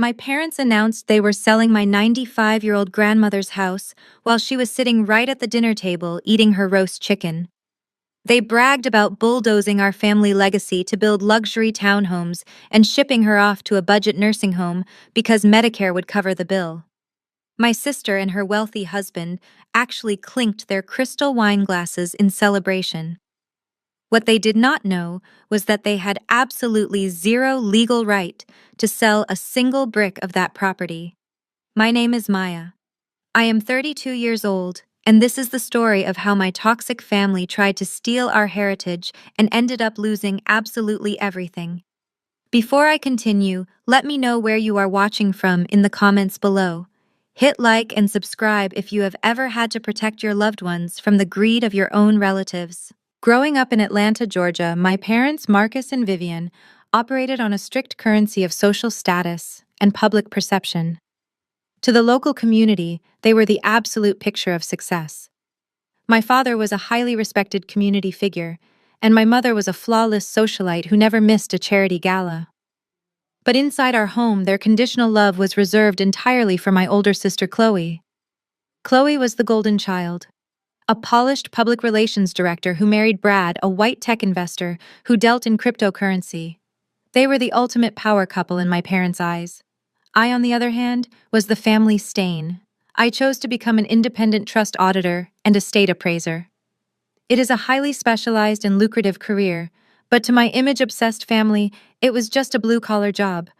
My parents announced they were selling my 95-year-old grandmother's house while she was sitting right at the dinner table eating her roast chicken. They bragged about bulldozing our family legacy to build luxury townhomes and shipping her off to a budget nursing home because Medicare would cover the bill. My sister and her wealthy husband actually clinked their crystal wine glasses in celebration. What they did not know was that they had absolutely zero legal right to sell a single brick of that property. My name is Maya. I am 32 years old, and this is the story of how my toxic family tried to steal our heritage and ended up losing absolutely everything. Before I continue, let me know where you are watching from in the comments below. Hit like and subscribe if you have ever had to protect your loved ones from the greed of your own relatives. Growing up in Atlanta, Georgia, my parents, Marcus and Vivian, operated on a strict currency of social status and public perception. To the local community, they were the absolute picture of success. My father was a highly respected community figure, and my mother was a flawless socialite who never missed a charity gala. But inside our home, their conditional love was reserved entirely for my older sister Chloe. Chloe was the golden child, a polished public relations director who married Brad, a white tech investor who dealt in cryptocurrency. They were the ultimate power couple in my parents' eyes. I, on the other hand, was the family stain. I chose to become an independent trust auditor and estate appraiser. It is a highly specialized and lucrative career, but to my image-obsessed family, it was just a blue-collar job.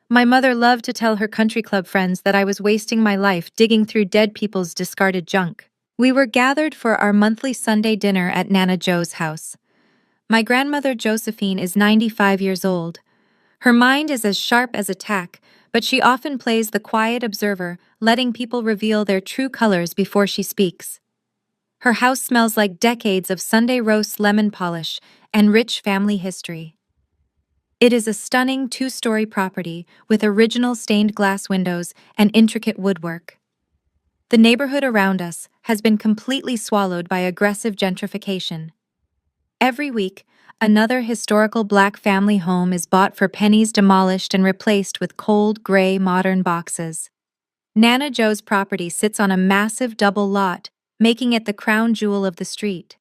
My mother loved to tell her country club friends that I was wasting my life digging through dead people's discarded junk. We were gathered for our monthly Sunday dinner at Nana Joe's house. My grandmother Josephine is 95 years old. Her mind is as sharp as a tack, but she often plays the quiet observer, letting people reveal their true colors before she speaks. Her house smells like decades of Sunday roast lemon polish and rich family history. It is a stunning two-story property with original stained glass windows and intricate woodwork. The neighborhood around us has been completely swallowed by aggressive gentrification. Every week, another historical Black family home is bought for pennies, demolished and replaced with cold, gray, modern boxes. Nana Joe's property sits on a massive double lot, making it the crown jewel of the street.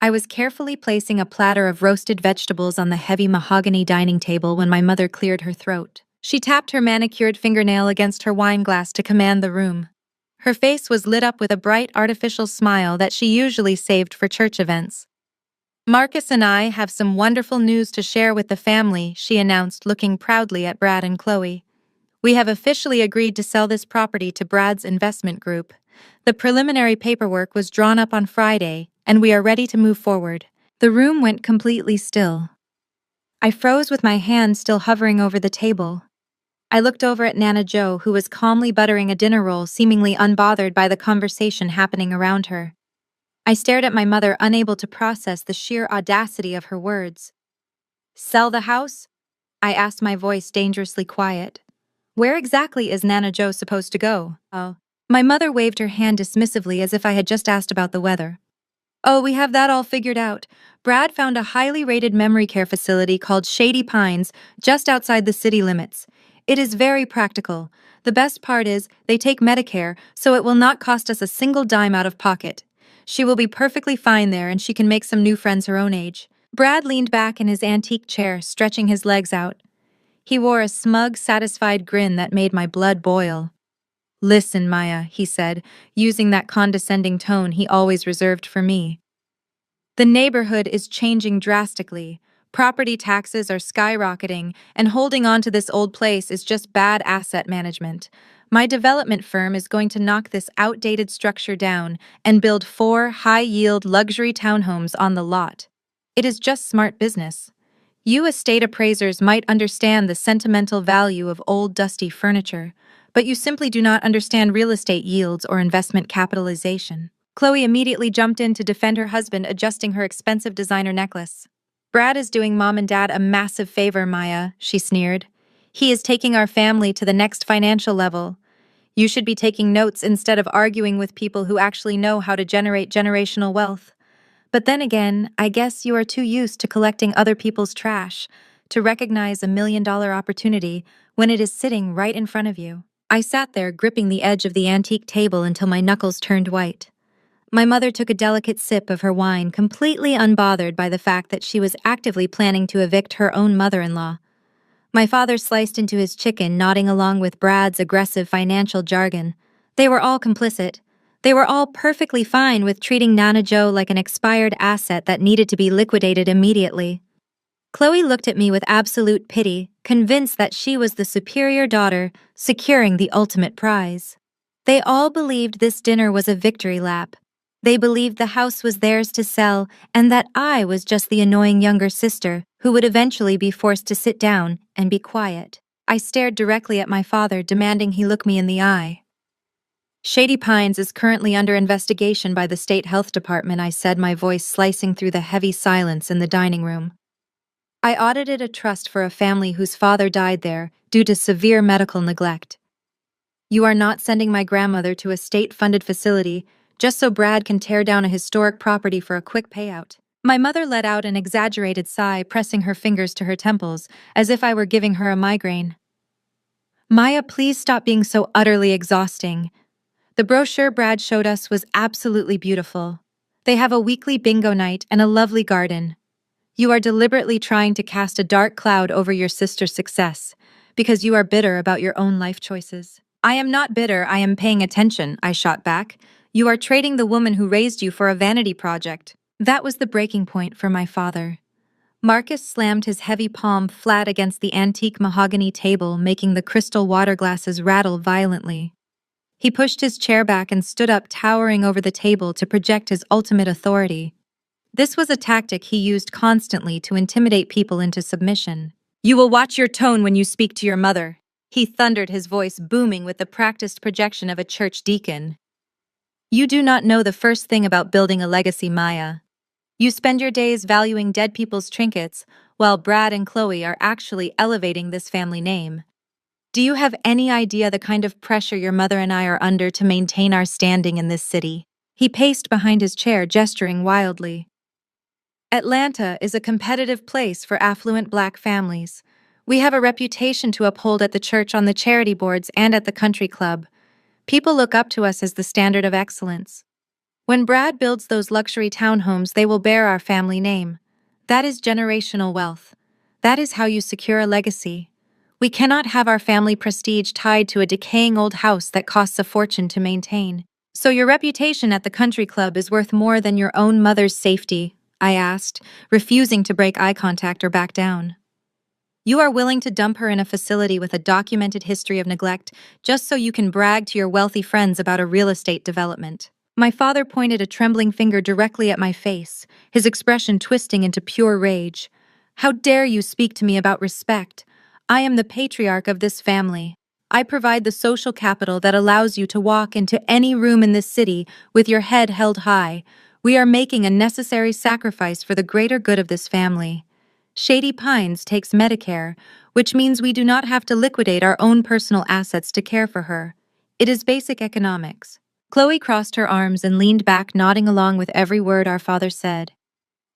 I was carefully placing a platter of roasted vegetables on the heavy mahogany dining table when my mother cleared her throat. She tapped her manicured fingernail against her wine glass to command the room. Her face was lit up with a bright artificial smile that she usually saved for church events. Marcus and I have some wonderful news to share with the family, she announced, looking proudly at Brad and Chloe. We have officially agreed to sell this property to Brad's investment group. The preliminary paperwork was drawn up on Friday, and we are ready to move forward. The room went completely still. I froze with my hand still hovering over the table. I looked over at Nana Joe, who was calmly buttering a dinner roll, seemingly unbothered by the conversation happening around her. I stared at my mother, unable to process the sheer audacity of her words. Sell the house? I asked, my voice dangerously quiet. Where exactly is Nana Joe supposed to go? Oh. My mother waved her hand dismissively as if I had just asked about the weather. Oh, we have that all figured out. Brad found a highly rated memory care facility called Shady Pines just outside the city limits. It is very practical. The best part is they take Medicare, so it will not cost us a single dime out of pocket. She will be perfectly fine there, and she can make some new friends her own age. Brad leaned back in his antique chair, stretching his legs out. He wore a smug, satisfied grin that made my blood boil. Listen, Maya, he said, using that condescending tone he always reserved for me. The neighborhood is changing drastically. Property taxes are skyrocketing, and holding on to this old place is just bad asset management. My development firm is going to knock this outdated structure down and build 4 high-yield luxury townhomes on the lot. It is just smart business. You estate appraisers might understand the sentimental value of old dusty furniture, but you simply do not understand real estate yields or investment capitalization. Chloe immediately jumped in to defend her husband, adjusting her expensive designer necklace. Brad is doing Mom and Dad a massive favor, Maya, she sneered. He is taking our family to the next financial level. You should be taking notes instead of arguing with people who actually know how to generate generational wealth. But then again, I guess you are too used to collecting other people's trash to recognize $1 million opportunity when it is sitting right in front of you. I sat there gripping the edge of the antique table until my knuckles turned white. My mother took a delicate sip of her wine, completely unbothered by the fact that she was actively planning to evict her own mother-in-law. My father sliced into his chicken, nodding along with Brad's aggressive financial jargon. They were all complicit. They were all perfectly fine with treating Nana Joe like an expired asset that needed to be liquidated immediately. Chloe looked at me with absolute pity, convinced that she was the superior daughter, securing the ultimate prize. They all believed this dinner was a victory lap. They believed the house was theirs to sell, and that I was just the annoying younger sister who would eventually be forced to sit down and be quiet. I stared directly at my father, demanding he look me in the eye. Shady Pines is currently under investigation by the state health department, I said, my voice slicing through the heavy silence in the dining room. I audited a trust for a family whose father died there due to severe medical neglect. You are not sending my grandmother to a state-funded facility just so Brad can tear down a historic property for a quick payout. My mother let out an exaggerated sigh, pressing her fingers to her temples, as if I were giving her a migraine. Maya, please stop being so utterly exhausting. The brochure Brad showed us was absolutely beautiful. They have a weekly bingo night and a lovely garden. You are deliberately trying to cast a dark cloud over your sister's success, because you are bitter about your own life choices. I am not bitter, I am paying attention, I shot back. You are trading the woman who raised you for a vanity project. That was the breaking point for my father. Marcus slammed his heavy palm flat against the antique mahogany table, making the crystal water glasses rattle violently. He pushed his chair back and stood up, towering over the table to project his ultimate authority. This was a tactic he used constantly to intimidate people into submission. You will watch your tone when you speak to your mother, he thundered, his voice booming with the practiced projection of a church deacon. You do not know the first thing about building a legacy, Maya. You spend your days valuing dead people's trinkets, while Brad and Chloe are actually elevating this family name. Do you have any idea the kind of pressure your mother and I are under to maintain our standing in this city? He paced behind his chair, gesturing wildly. Atlanta is a competitive place for affluent Black families. We have a reputation to uphold at the church, on the charity boards, and at the country club. People look up to us as the standard of excellence. When Brad builds those luxury townhomes, they will bear our family name. That is generational wealth. That is how you secure a legacy. We cannot have our family prestige tied to a decaying old house that costs a fortune to maintain. So your reputation at the country club is worth more than your own mother's safety, I asked, refusing to break eye contact or back down. You are willing to dump her in a facility with a documented history of neglect just so you can brag to your wealthy friends about a real estate development. My father pointed a trembling finger directly at my face, his expression twisting into pure rage. How dare you speak to me about respect? I am the patriarch of this family. I provide the social capital that allows you to walk into any room in this city with your head held high. We are making a necessary sacrifice for the greater good of this family. Shady Pines takes Medicare, which means we do not have to liquidate our own personal assets to care for her. It is basic economics. Chloe crossed her arms and leaned back, nodding along with every word our father said.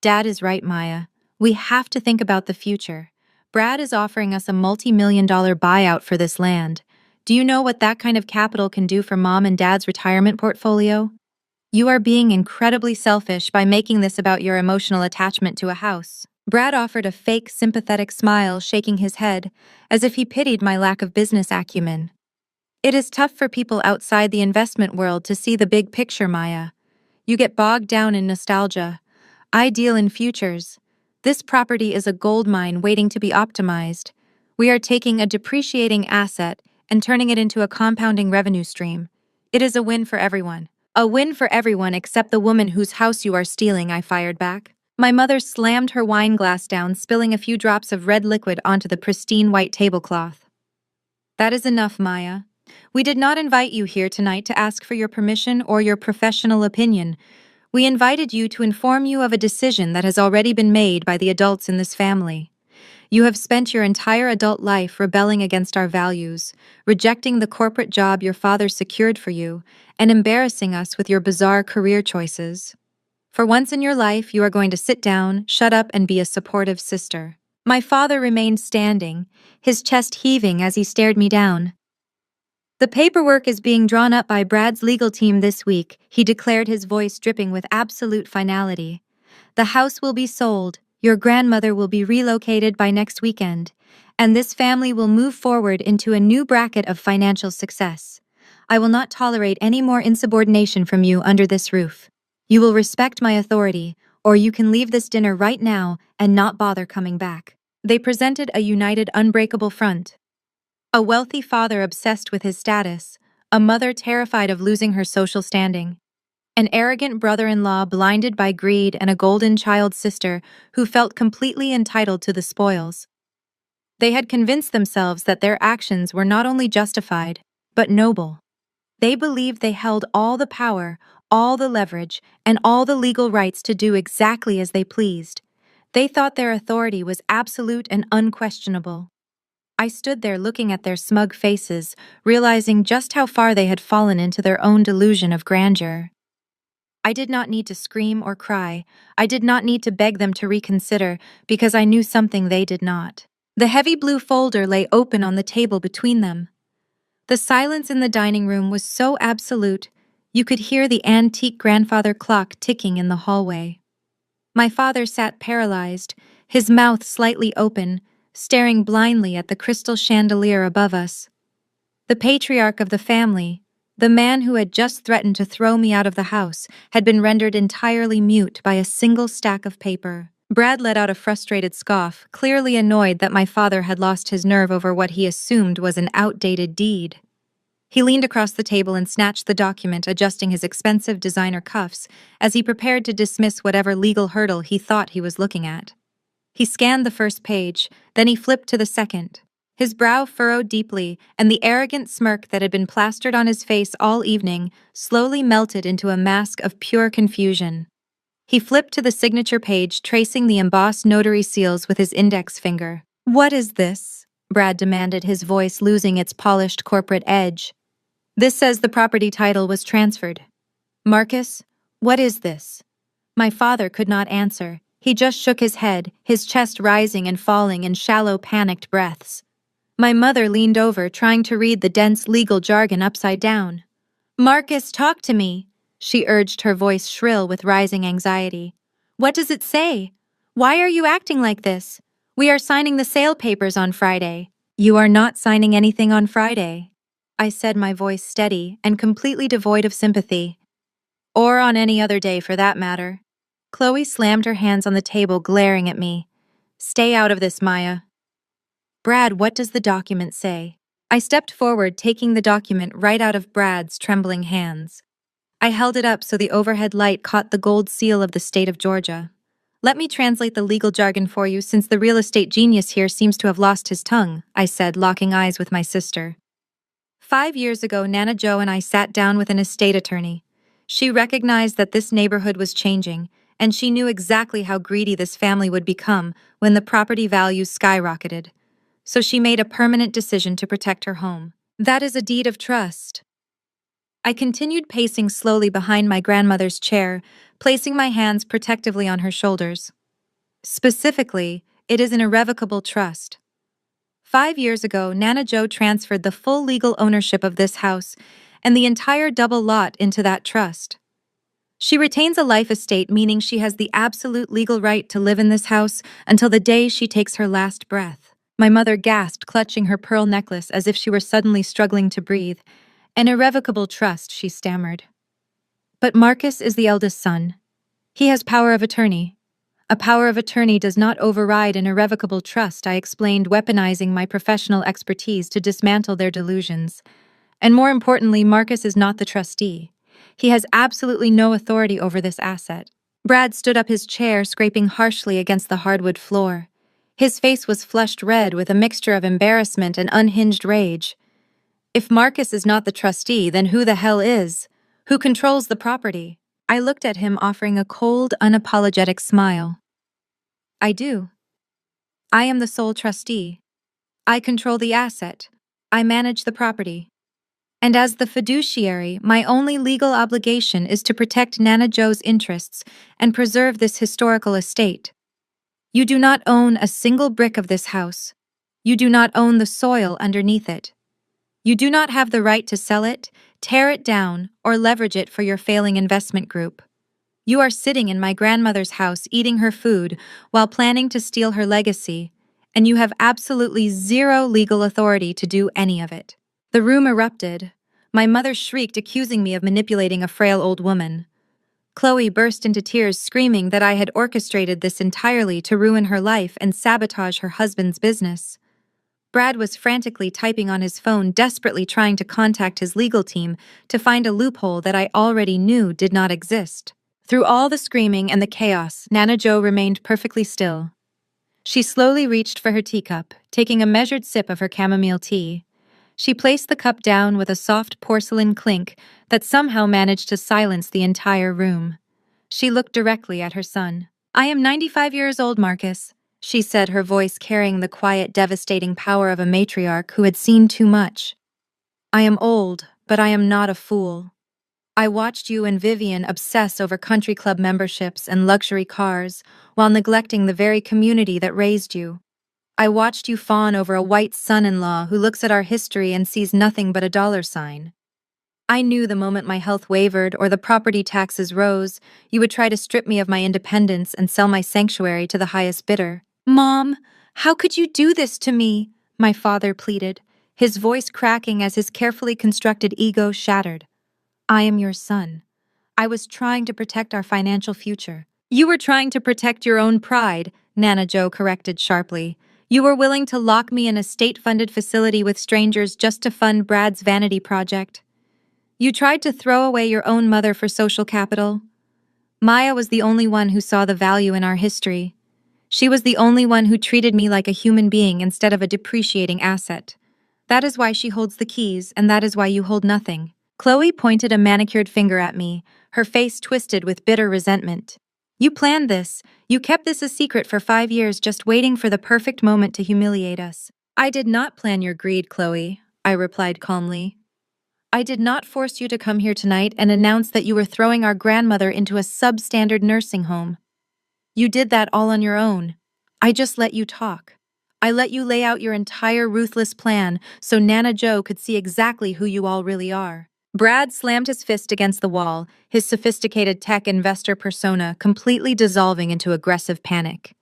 Dad is right, Maya. We have to think about the future. Brad is offering us a multi-million-dollar buyout for this land. Do you know what that kind of capital can do for Mom and Dad's retirement portfolio? You are being incredibly selfish by making this about your emotional attachment to a house. Brad offered a fake, sympathetic smile, shaking his head, as if he pitied my lack of business acumen. It is tough for people outside the investment world to see the big picture, Maya. You get bogged down in nostalgia. I deal in futures. This property is a gold mine waiting to be optimized. We are taking a depreciating asset and turning it into a compounding revenue stream. It is a win for everyone. A win for everyone except the woman whose house you are stealing, I fired back. My mother slammed her wine glass down, spilling a few drops of red liquid onto the pristine white tablecloth. That is enough, Maya. We did not invite you here tonight to ask for your permission or your professional opinion. We invited you to inform you of a decision that has already been made by the adults in this family. You have spent your entire adult life rebelling against our values, rejecting the corporate job your father secured for you, and embarrassing us with your bizarre career choices. For once in your life, you are going to sit down, shut up, and be a supportive sister. My father remained standing, his chest heaving as he stared me down. The paperwork is being drawn up by Brad's legal team this week, he declared, his voice dripping with absolute finality. The house will be sold, your grandmother will be relocated by next weekend, and this family will move forward into a new bracket of financial success. I will not tolerate any more insubordination from you under this roof. You will respect my authority, or you can leave this dinner right now and not bother coming back. They presented a united, unbreakable front. A wealthy father obsessed with his status, a mother terrified of losing her social standing, an arrogant brother-in-law blinded by greed, and a golden child sister who felt completely entitled to the spoils. They had convinced themselves that their actions were not only justified, but noble. They believed they held all the power, all the leverage, and all the legal rights to do exactly as they pleased. They thought their authority was absolute and unquestionable. I stood there looking at their smug faces, realizing just how far they had fallen into their own delusion of grandeur. I did not need to scream or cry. I did not need to beg them to reconsider, because I knew something they did not. The heavy blue folder lay open on the table between them. The silence in the dining room was so absolute, you could hear the antique grandfather clock ticking in the hallway. My father sat paralyzed, his mouth slightly open, staring blindly at the crystal chandelier above us. The patriarch of the family, the man who had just threatened to throw me out of the house, had been rendered entirely mute by a single stack of paper. Brad let out a frustrated scoff, clearly annoyed that my father had lost his nerve over what he assumed was an outdated deed. He leaned across the table and snatched the document, adjusting his expensive designer cuffs as he prepared to dismiss whatever legal hurdle he thought he was looking at. He scanned the first page, then he flipped to the second. His brow furrowed deeply, and the arrogant smirk that had been plastered on his face all evening slowly melted into a mask of pure confusion. He flipped to the signature page, tracing the embossed notary seals with his index finger. "What is this?" Brad demanded, his voice losing its polished corporate edge. "This says the property title was transferred." "Marcus, what is this?" My father could not answer. He just shook his head, his chest rising and falling in shallow, panicked breaths. My mother leaned over, trying to read the dense legal jargon upside down. "Marcus, talk to me," she urged, her voice shrill with rising anxiety. "What does it say? Why are you acting like this? We are signing the sale papers on Friday." "You are not signing anything on Friday," I said, my voice steady and completely devoid of sympathy. "Or on any other day, for that matter." Chloe slammed her hands on the table, glaring at me. "Stay out of this, Maya." "Brad, what does the document say?" I stepped forward, taking the document right out of Brad's trembling hands. I held it up so the overhead light caught the gold seal of the state of Georgia. "Let me translate the legal jargon for you, since the real estate genius here seems to have lost his tongue," I said, locking eyes with my sister. 5 years ago, Nana Jo and I sat down with an estate attorney. She recognized that this neighborhood was changing, and she knew exactly how greedy this family would become when the property values skyrocketed. So she made a permanent decision to protect her home. That is a deed of trust. I continued pacing slowly behind my grandmother's chair, placing my hands protectively on her shoulders. Specifically, it is an irrevocable trust. 5 years ago, Nana Jo transferred the full legal ownership of this house and the entire double lot into that trust. She retains a life estate, meaning she has the absolute legal right to live in this house until the day she takes her last breath. My mother gasped, clutching her pearl necklace as if she were suddenly struggling to breathe. "An irrevocable trust," she stammered. "But Marcus is the eldest son. He has power of attorney." "A power of attorney does not override an irrevocable trust," I explained, weaponizing my professional expertise to dismantle their delusions. "And more importantly, Marcus is not the trustee. He has absolutely no authority over this asset." Brad stood up, his chair scraping harshly against the hardwood floor. His face was flushed red with a mixture of embarrassment and unhinged rage. "If Marcus is not the trustee, then who the hell is? Who controls the property?" I looked at him, offering a cold, unapologetic smile. "I do. I am the sole trustee. I control the asset. I manage the property. And as the fiduciary, my only legal obligation is to protect Nana Jo's interests and preserve this historical estate." You do not own a single brick of this house. You do not own the soil underneath it. You do not have the right to sell it, tear it down, or leverage it for your failing investment group. You are sitting in my grandmother's house eating her food while planning to steal her legacy, and you have absolutely zero legal authority to do any of it. The room erupted. My mother shrieked, accusing me of manipulating a frail old woman. Chloe burst into tears, screaming that I had orchestrated this entirely to ruin her life and sabotage her husband's business. Brad was frantically typing on his phone, desperately trying to contact his legal team to find a loophole that I already knew did not exist. Through all the screaming and the chaos, Nana Jo remained perfectly still. She slowly reached for her teacup, taking a measured sip of her chamomile tea. She placed the cup down with a soft porcelain clink that somehow managed to silence the entire room. She looked directly at her son. "I am 95 years old, Marcus," she said, her voice carrying the quiet, devastating power of a matriarch who had seen too much. "I am old, but I am not a fool. I watched you and Vivian obsess over country club memberships and luxury cars while neglecting the very community that raised you. I watched you fawn over a white son-in-law who looks at our history and sees nothing but a dollar sign. I knew the moment my health wavered or the property taxes rose, you would try to strip me of my independence and sell my sanctuary to the highest bidder." "Mom, how could you do this to me?" my father pleaded, his voice cracking as his carefully constructed ego shattered. "I am your son. I was trying to protect our financial future." "You were trying to protect your own pride," Nana Jo corrected sharply. "You were willing to lock me in a state-funded facility with strangers just to fund Brad's vanity project. You tried to throw away your own mother for social capital. Maya was the only one who saw the value in our history. She was the only one who treated me like a human being instead of a depreciating asset. That is why she holds the keys, and that is why you hold nothing." Chloe pointed a manicured finger at me, her face twisted with bitter resentment. "You planned this. You kept this a secret for 5 years, just waiting for the perfect moment to humiliate us." "I did not plan your greed, Chloe," I replied calmly. "I did not force you to come here tonight and announce that you were throwing our grandmother into a substandard nursing home. You did that all on your own. I just let you talk. I let you lay out your entire ruthless plan so Nana Jo could see exactly who you all really are." Brad slammed his fist against the wall, his sophisticated tech investor persona completely dissolving into aggressive panic.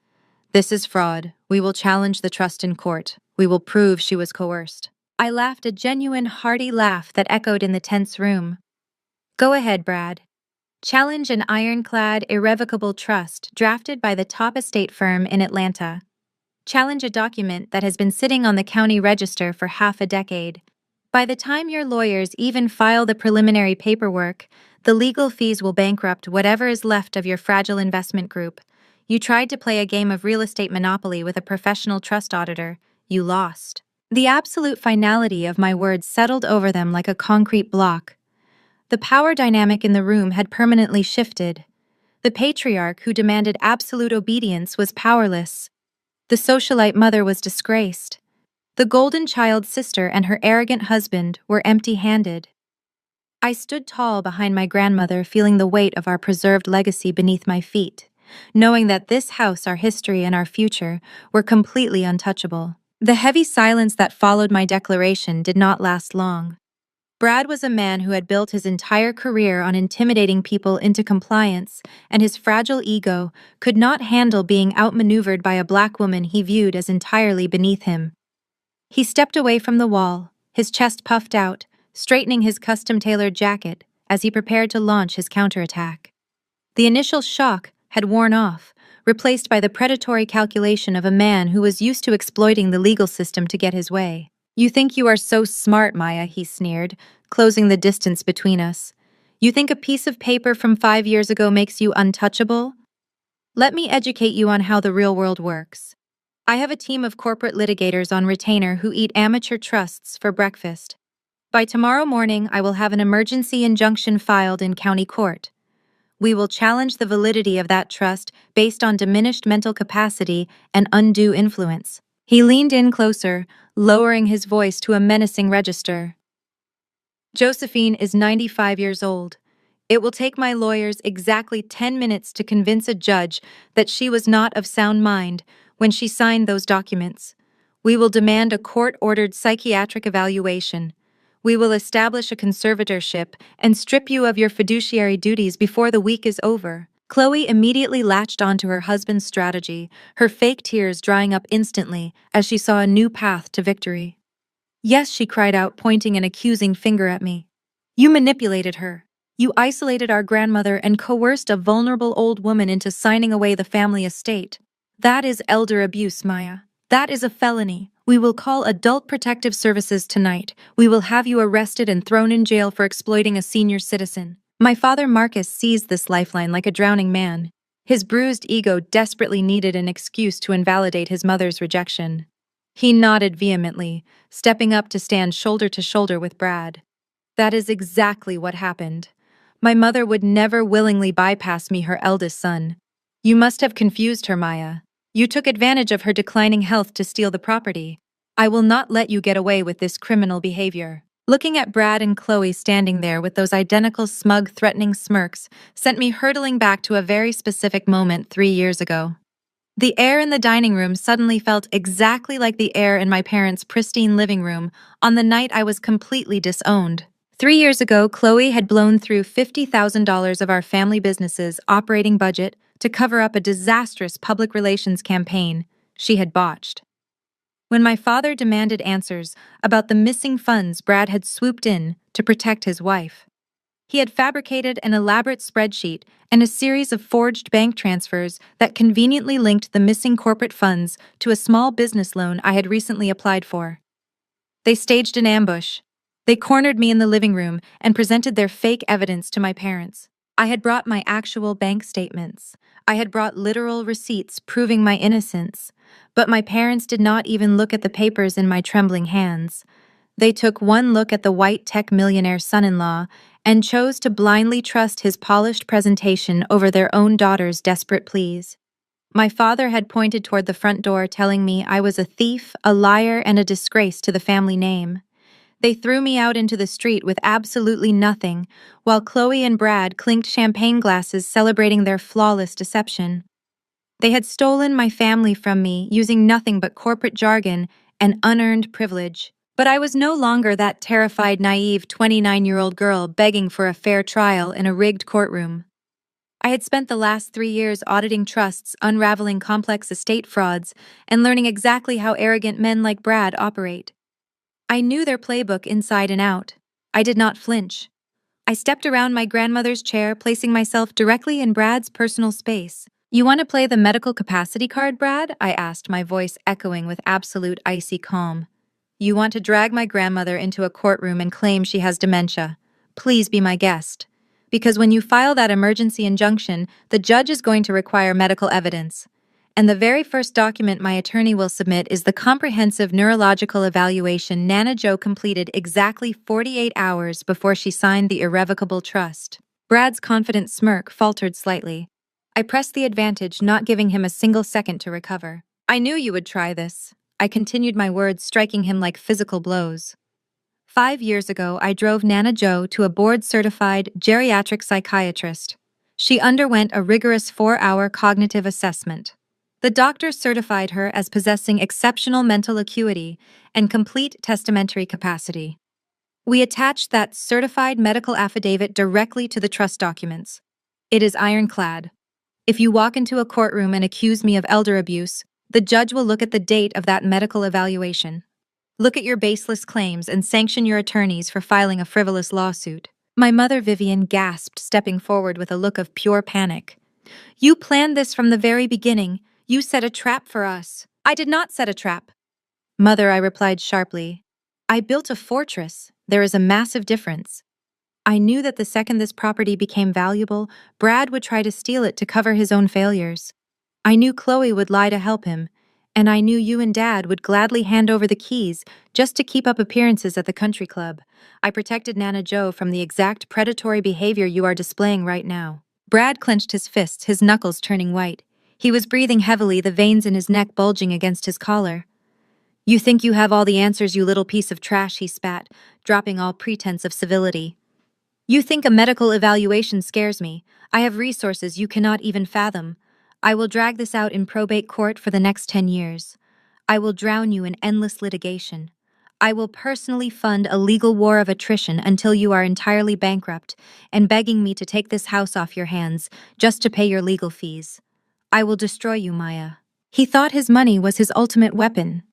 "This is fraud. We will challenge the trust in court. We will prove she was coerced." I laughed, a genuine, hearty laugh that echoed in the tense room. "Go ahead, Brad. Challenge an ironclad, irrevocable trust drafted by the top estate firm in Atlanta. Challenge a document that has been sitting on the county register for half a decade. By the time your lawyers even file the preliminary paperwork, the legal fees will bankrupt whatever is left of your fragile investment group. You tried to play a game of real estate monopoly with a professional trust auditor. You lost." The absolute finality of my words settled over them like a concrete block. The power dynamic in the room had permanently shifted. The patriarch who demanded absolute obedience was powerless. The socialite mother was disgraced. The golden child sister and her arrogant husband were empty-handed. I stood tall behind my grandmother, feeling the weight of our preserved legacy beneath my feet, knowing that this house, our history, and our future were completely untouchable. The heavy silence that followed my declaration did not last long. Brad was a man who had built his entire career on intimidating people into compliance, and his fragile ego could not handle being outmaneuvered by a black woman he viewed as entirely beneath him. He stepped away from the wall, his chest puffed out, straightening his custom-tailored jacket as he prepared to launch his counterattack. The initial shock had worn off, replaced by the predatory calculation of a man who was used to exploiting the legal system to get his way. "You think you are so smart, Maya," he sneered, closing the distance between us. "You think a piece of paper from 5 years ago makes you untouchable? Let me educate you on how the real world works. I have a team of corporate litigators on retainer who eat amateur trusts for breakfast. By tomorrow morning, I will have an emergency injunction filed in county court. We will challenge the validity of that trust based on diminished mental capacity and undue influence." He leaned in closer, lowering his voice to a menacing register. "Josephine is 95 years old. It will take my lawyers exactly 10 minutes to convince a judge that she was not of sound mind when she signed those documents. We will demand a court-ordered psychiatric evaluation. We will establish a conservatorship and strip you of your fiduciary duties before the week is over. Chloe immediately latched onto her husband's strategy, her fake tears drying up instantly as she saw a new path to victory. Yes, she cried out, pointing an accusing finger at me. You manipulated her. You isolated our grandmother and coerced a vulnerable old woman into signing away the family estate. That is elder abuse, Maya. That is a felony. We will call Adult Protective Services tonight. We will have you arrested and thrown in jail for exploiting a senior citizen. My father Marcus seized this lifeline like a drowning man. His bruised ego desperately needed an excuse to invalidate his mother's rejection. He nodded vehemently, stepping up to stand shoulder to shoulder with Brad. That is exactly what happened. My mother would never willingly bypass me, her eldest son. You must have confused her, Maya. You took advantage of her declining health to steal the property. I will not let you get away with this criminal behavior. Looking at Brad and Chloe standing there with those identical smug, threatening smirks sent me hurtling back to a very specific moment 3 years ago. The air in the dining room suddenly felt exactly like the air in my parents' pristine living room on the night I was completely disowned. 3 years ago, Chloe had blown through $50,000 of our family business's operating budget to cover up a disastrous public relations campaign she had botched. When my father demanded answers about the missing funds, Brad had swooped in to protect his wife. He had fabricated an elaborate spreadsheet and a series of forged bank transfers that conveniently linked the missing corporate funds to a small business loan I had recently applied for. They staged an ambush. They cornered me in the living room and presented their fake evidence to my parents. I had brought my actual bank statements. I had brought literal receipts proving my innocence. But my parents did not even look at the papers in my trembling hands. They took one look at the white tech millionaire's son-in-law and chose to blindly trust his polished presentation over their own daughter's desperate pleas. My father had pointed toward the front door, telling me I was a thief, a liar, and a disgrace to the family name. They threw me out into the street with absolutely nothing, while Chloe and Brad clinked champagne glasses celebrating their flawless deception. They had stolen my family from me using nothing but corporate jargon and unearned privilege. But I was no longer that terrified, naive 29-year-old girl begging for a fair trial in a rigged courtroom. I had spent the last 3 years auditing trusts, unraveling complex estate frauds, and learning exactly how arrogant men like Brad operate. I knew their playbook inside and out. I did not flinch. I stepped around my grandmother's chair, placing myself directly in Brad's personal space. You want to play the medical capacity card, Brad? I asked, my voice echoing with absolute icy calm. You want to drag my grandmother into a courtroom and claim she has dementia. Please be my guest. Because when you file that emergency injunction, the judge is going to require medical evidence. And the very first document my attorney will submit is the comprehensive neurological evaluation Nana Jo completed exactly 48 hours before she signed the irrevocable trust. Brad's confident smirk faltered slightly. I pressed the advantage, not giving him a single second to recover. I knew you would try this. I continued my words, striking him like physical blows. 5 years ago, I drove Nana Jo to a board-certified geriatric psychiatrist. She underwent a rigorous 4-hour cognitive assessment. The doctor certified her as possessing exceptional mental acuity and complete testamentary capacity. We attached that certified medical affidavit directly to the trust documents. It is ironclad. If you walk into a courtroom and accuse me of elder abuse, the judge will look at the date of that medical evaluation. Look at your baseless claims and sanction your attorneys for filing a frivolous lawsuit. My mother Vivian gasped, stepping forward with a look of pure panic. You planned this from the very beginning. You set a trap for us. I did not set a trap. Mother, I replied sharply. I built a fortress. There is a massive difference. I knew that the second this property became valuable, Brad would try to steal it to cover his own failures. I knew Chloe would lie to help him, and I knew you and Dad would gladly hand over the keys just to keep up appearances at the country club. I protected Nana Jo from the exact predatory behavior you are displaying right now. Brad clenched his fists, his knuckles turning white. He was breathing heavily, the veins in his neck bulging against his collar. You think you have all the answers, you little piece of trash, he spat, dropping all pretense of civility. You think a medical evaluation scares me. I have resources you cannot even fathom. I will drag this out in probate court for the next 10 years. I will drown you in endless litigation. I will personally fund a legal war of attrition until you are entirely bankrupt and begging me to take this house off your hands just to pay your legal fees. I will destroy you, Maya. He thought his money was his ultimate weapon.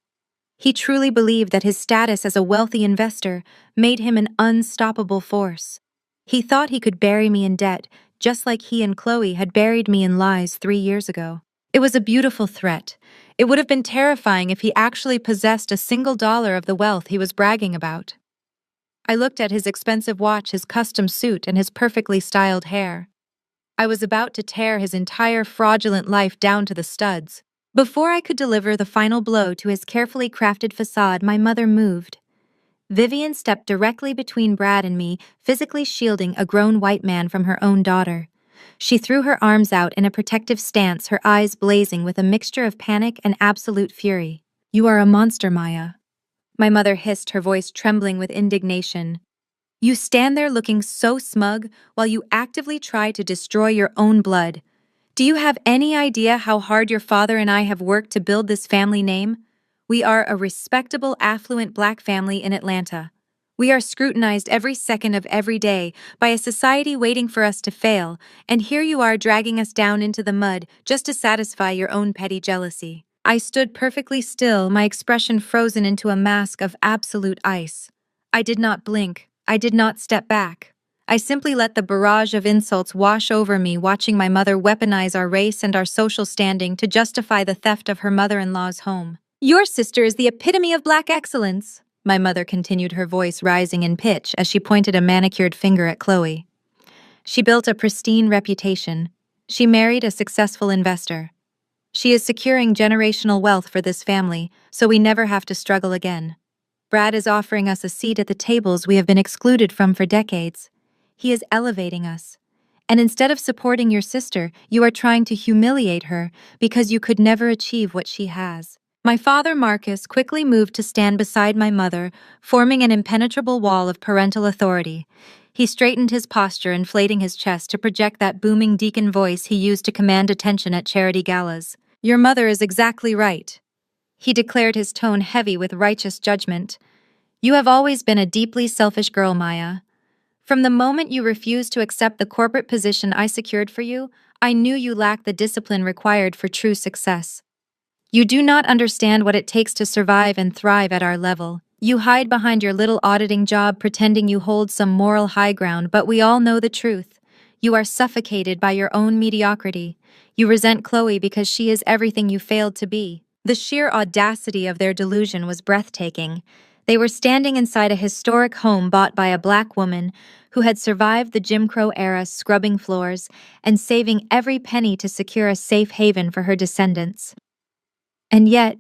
He truly believed that his status as a wealthy investor made him an unstoppable force. He thought he could bury me in debt, just like he and Chloe had buried me in lies 3 years ago. It was a beautiful threat. It would have been terrifying if he actually possessed a single dollar of the wealth he was bragging about. I looked at his expensive watch, his custom suit, and his perfectly styled hair. I was about to tear his entire fraudulent life down to the studs. Before I could deliver the final blow to his carefully crafted facade, my mother moved. Vivian stepped directly between Brad and me, physically shielding a grown white man from her own daughter. She threw her arms out in a protective stance, her eyes blazing with a mixture of panic and absolute fury. "You are a monster, Maya," my mother hissed, her voice trembling with indignation. "You stand there looking so smug while you actively try to destroy your own blood. Do you have any idea how hard your father and I have worked to build this family name? We are a respectable, affluent black family in Atlanta. We are scrutinized every second of every day by a society waiting for us to fail, and here you are dragging us down into the mud just to satisfy your own petty jealousy." I stood perfectly still, my expression frozen into a mask of absolute ice. I did not blink. I did not step back. I simply let the barrage of insults wash over me, watching my mother weaponize our race and our social standing to justify the theft of her mother-in-law's home. "Your sister is the epitome of black excellence," my mother continued, her voice rising in pitch as she pointed a manicured finger at Chloe. "She built a pristine reputation. She married a successful investor. She is securing generational wealth for this family, so we never have to struggle again. Brad is offering us a seat at the tables we have been excluded from for decades. He is elevating us. And instead of supporting your sister, you are trying to humiliate her because you could never achieve what she has." My father, Marcus, quickly moved to stand beside my mother, forming an impenetrable wall of parental authority. He straightened his posture, inflating his chest to project that booming deacon voice he used to command attention at charity galas. "Your mother is exactly right," he declared, his tone heavy with righteous judgment. "You have always been a deeply selfish girl, Maya. From the moment you refused to accept the corporate position I secured for you, I knew you lacked the discipline required for true success. You do not understand what it takes to survive and thrive at our level. You hide behind your little auditing job pretending you hold some moral high ground, but we all know the truth. You are suffocated by your own mediocrity. You resent Chloe because she is everything you failed to be." The sheer audacity of their delusion was breathtaking. They were standing inside a historic home bought by a black woman who had survived the Jim Crow era, scrubbing floors and saving every penny to secure a safe haven for her descendants. And yet,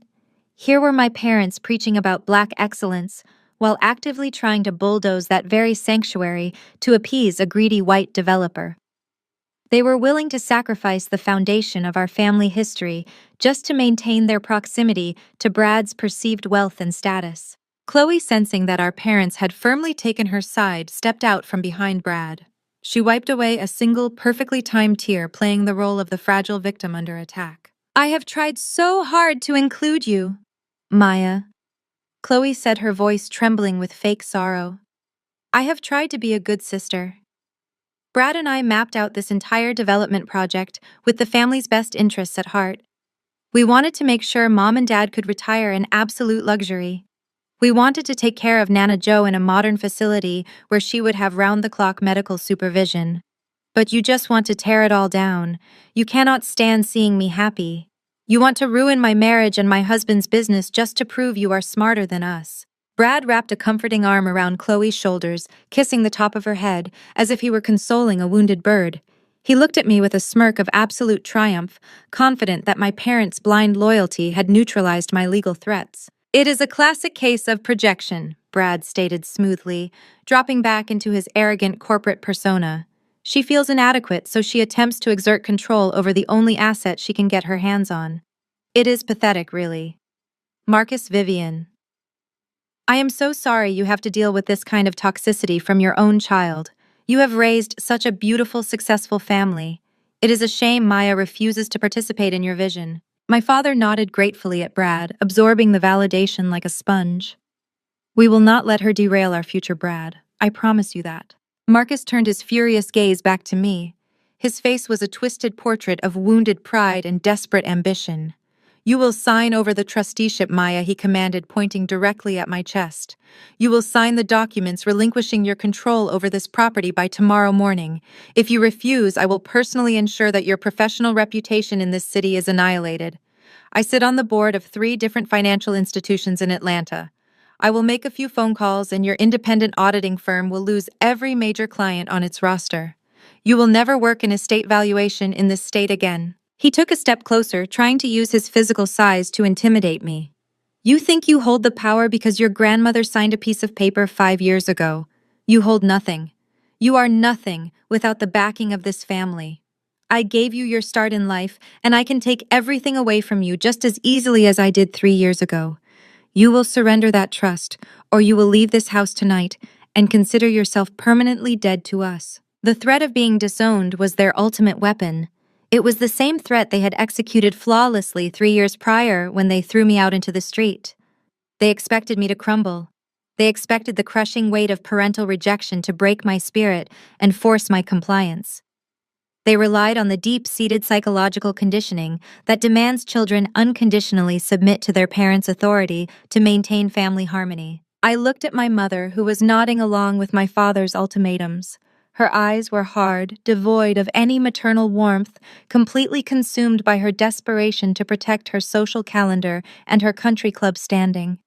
here were my parents preaching about black excellence while actively trying to bulldoze that very sanctuary to appease a greedy white developer. They were willing to sacrifice the foundation of our family history just to maintain their proximity to Brad's perceived wealth and status. Chloe, sensing that our parents had firmly taken her side, stepped out from behind Brad. She wiped away a single, perfectly timed tear, playing the role of the fragile victim under attack. "I have tried so hard to include you, Maya," Chloe said, her voice trembling with fake sorrow. "I have tried to be a good sister." Brad and I mapped out this entire development project with the family's best interests at heart. We wanted to make sure Mom and Dad could retire in absolute luxury. We wanted to take care of Nana Jo in a modern facility where she would have round-the-clock medical supervision. But you just want to tear it all down. You cannot stand seeing me happy. You want to ruin my marriage and my husband's business just to prove you are smarter than us. Brad wrapped a comforting arm around Chloe's shoulders, kissing the top of her head, as if he were consoling a wounded bird. He looked at me with a smirk of absolute triumph, confident that my parents' blind loyalty had neutralized my legal threats. "It is a classic case of projection," Brad stated smoothly, dropping back into his arrogant corporate persona. "She feels inadequate, so she attempts to exert control over the only asset she can get her hands on. It is pathetic, really." Marcus Vivian. "I am so sorry you have to deal with this kind of toxicity from your own child. You have raised such a beautiful, successful family. It is a shame Maya refuses to participate in your vision. My father nodded gratefully at Brad, absorbing the validation like a sponge. We will not let her derail our future, Brad. I promise you that. Marcus turned his furious gaze back to me. His face was a twisted portrait of wounded pride and desperate ambition. You will sign over the trusteeship, Maya, he commanded, pointing directly at my chest. You will sign the documents relinquishing your control over this property by tomorrow morning. If you refuse, I will personally ensure that your professional reputation in this city is annihilated. I sit on the board of 3 different financial institutions in Atlanta. I will make a few phone calls and your independent auditing firm will lose every major client on its roster. You will never work in estate valuation in this state again. He took a step closer, trying to use his physical size to intimidate me. You think you hold the power because your grandmother signed a piece of paper 5 years ago. You hold nothing. You are nothing without the backing of this family. I gave you your start in life, and I can take everything away from you just as easily as I did 3 years ago. You will surrender that trust, or you will leave this house tonight and consider yourself permanently dead to us. The threat of being disowned was their ultimate weapon. It was the same threat they had executed flawlessly 3 years prior when they threw me out into the street. They expected me to crumble. They expected the crushing weight of parental rejection to break my spirit and force my compliance. They relied on the deep-seated psychological conditioning that demands children unconditionally submit to their parents' authority to maintain family harmony. I looked at my mother, who was nodding along with my father's ultimatums. Her eyes were hard, devoid of any maternal warmth, completely consumed by her desperation to protect her social calendar and her country club standing.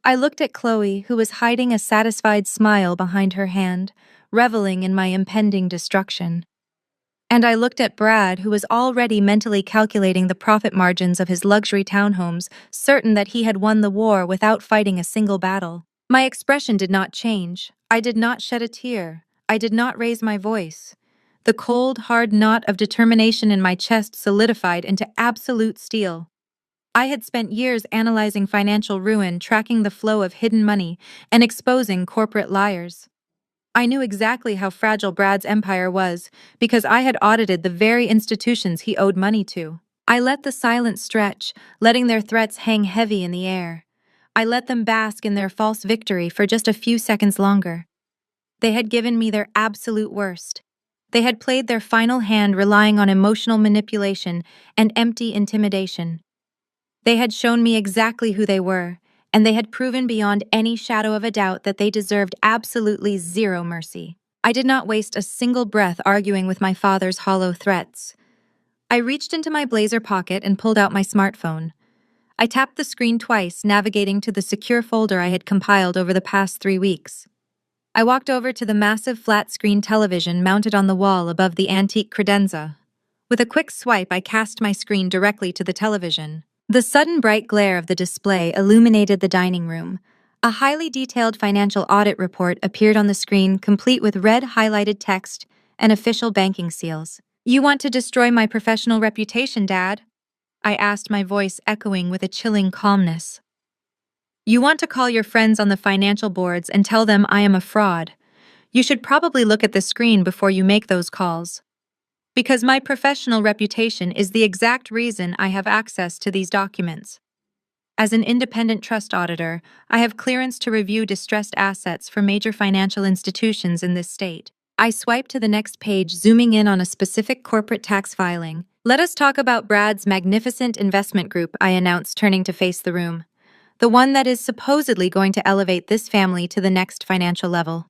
I looked at Chloe, who was hiding a satisfied smile behind her hand, reveling in my impending destruction. And I looked at Brad, who was already mentally calculating the profit margins of his luxury townhomes, certain that he had won the war without fighting a single battle. My expression did not change. I did not shed a tear. I did not raise my voice. The cold, hard knot of determination in my chest solidified into absolute steel. I had spent years analyzing financial ruin, tracking the flow of hidden money, and exposing corporate liars. I knew exactly how fragile Brad's empire was because I had audited the very institutions he owed money to. I let the silence stretch, letting their threats hang heavy in the air. I let them bask in their false victory for just a few seconds longer. They had given me their absolute worst. They had played their final hand relying on emotional manipulation and empty intimidation. They had shown me exactly who they were, and they had proven beyond any shadow of a doubt that they deserved absolutely zero mercy. I did not waste a single breath arguing with my father's hollow threats. I reached into my blazer pocket and pulled out my smartphone. I tapped the screen twice, navigating to the secure folder I had compiled over the past 3 weeks. I walked over to the massive flat-screen television mounted on the wall above the antique credenza. With a quick swipe, I cast my screen directly to the television. The sudden bright glare of the display illuminated the dining room. A highly detailed financial audit report appeared on the screen, complete with red highlighted text and official banking seals. "You want to destroy my professional reputation, Dad?" I asked, my voice echoing with a chilling calmness. "You want to call your friends on the financial boards and tell them I am a fraud. You should probably look at the screen before you make those calls. Because my professional reputation is the exact reason I have access to these documents. As an independent trust auditor, I have clearance to review distressed assets for major financial institutions in this state." I swiped to the next page, zooming in on a specific corporate tax filing. "Let us talk about Brad's magnificent investment group," I announced, turning to face the room. "The one that is supposedly going to elevate this family to the next financial level."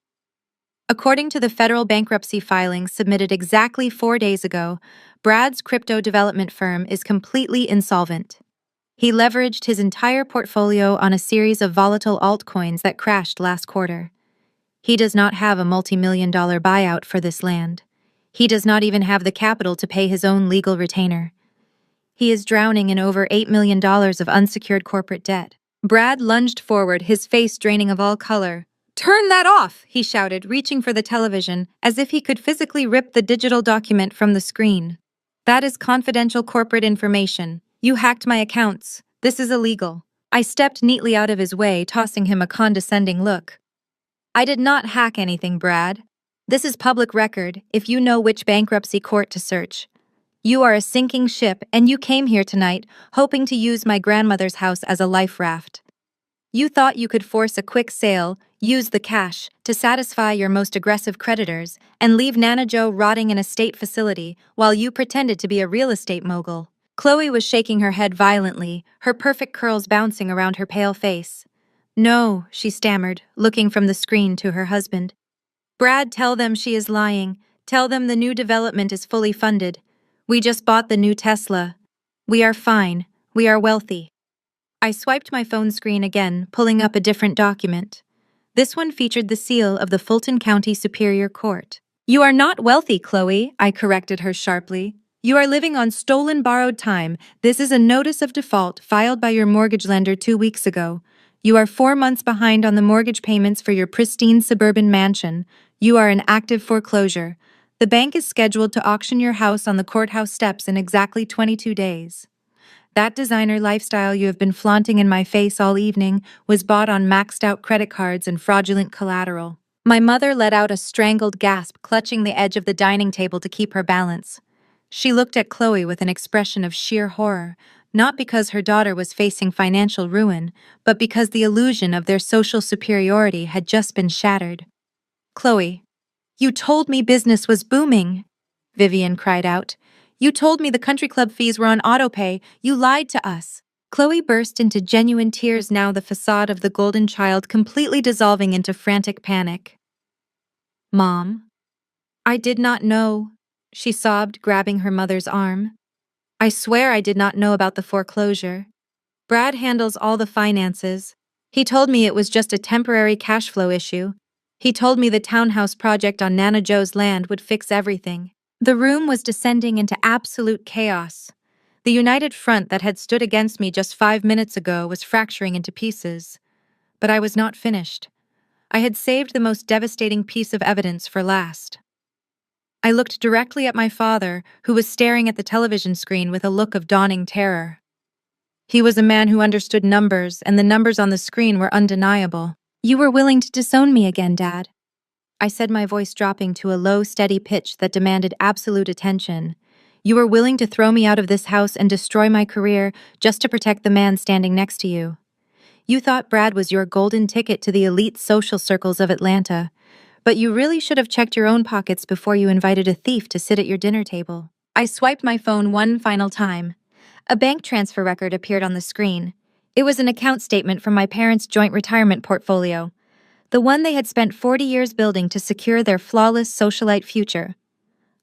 According to the federal bankruptcy filing submitted exactly 4 days ago, Brad's crypto development firm is completely insolvent. He leveraged his entire portfolio on a series of volatile altcoins that crashed last quarter. He does not have a multi-million-dollar buyout for this land. He does not even have the capital to pay his own legal retainer. He is drowning in over $8 million of unsecured corporate debt. Brad lunged forward, his face draining of all color. "Turn that off!" he shouted, reaching for the television, as if he could physically rip the digital document from the screen. "That is confidential corporate information. You hacked my accounts. This is illegal." I stepped neatly out of his way, tossing him a condescending look. "I did not hack anything, Brad. This is public record if you know which bankruptcy court to search. You are a sinking ship and you came here tonight hoping to use my grandmother's house as a life raft. You thought you could force a quick sale, use the cash to satisfy your most aggressive creditors, and leave Nana Joe rotting in a state facility while you pretended to be a real estate mogul. Chloe was shaking her head violently, her perfect curls bouncing around her pale face. No, she stammered, looking from the screen to her husband. Brad, tell them she is lying. Tell them the new development is fully funded. We just bought the new Tesla. We are fine. We are wealthy. I swiped my phone screen again, pulling up a different document. This one featured the seal of the Fulton County Superior Court. You are not wealthy, Chloe, I corrected her sharply. You are living on stolen borrowed time. This is a notice of default filed by your mortgage lender 2 weeks ago. You are 4 months behind on the mortgage payments for your pristine suburban mansion. You are in active foreclosure. The bank is scheduled to auction your house on the courthouse steps in exactly 22 days. That designer lifestyle you have been flaunting in my face all evening was bought on maxed-out credit cards and fraudulent collateral. My mother let out a strangled gasp, clutching the edge of the dining table to keep her balance. She looked at Chloe with an expression of sheer horror, not because her daughter was facing financial ruin, but because the illusion of their social superiority had just been shattered. Chloe, you told me business was booming, Vivian cried out. You told me the country club fees were on autopay. You lied to us. Chloe burst into genuine tears, now the facade of the golden child completely dissolving into frantic panic. Mom, I did not know, she sobbed, grabbing her mother's arm. I swear I did not know about the foreclosure. Brad handles all the finances. He told me it was just a temporary cash flow issue. He told me the townhouse project on Nana Joe's land would fix everything. The room was descending into absolute chaos. The united front that had stood against me just 5 minutes ago was fracturing into pieces. But I was not finished. I had saved the most devastating piece of evidence for last. I looked directly at my father, who was staring at the television screen with a look of dawning terror. He was a man who understood numbers, and the numbers on the screen were undeniable. You were willing to disown me again, Dad, I said, my voice dropping to a low, steady pitch that demanded absolute attention. You were willing to throw me out of this house and destroy my career just to protect the man standing next to you. You thought Brad was your golden ticket to the elite social circles of Atlanta, but you really should have checked your own pockets before you invited a thief to sit at your dinner table. I swiped my phone one final time. A bank transfer record appeared on the screen. It was an account statement from my parents' joint retirement portfolio, the one they had spent 40 years building to secure their flawless socialite future.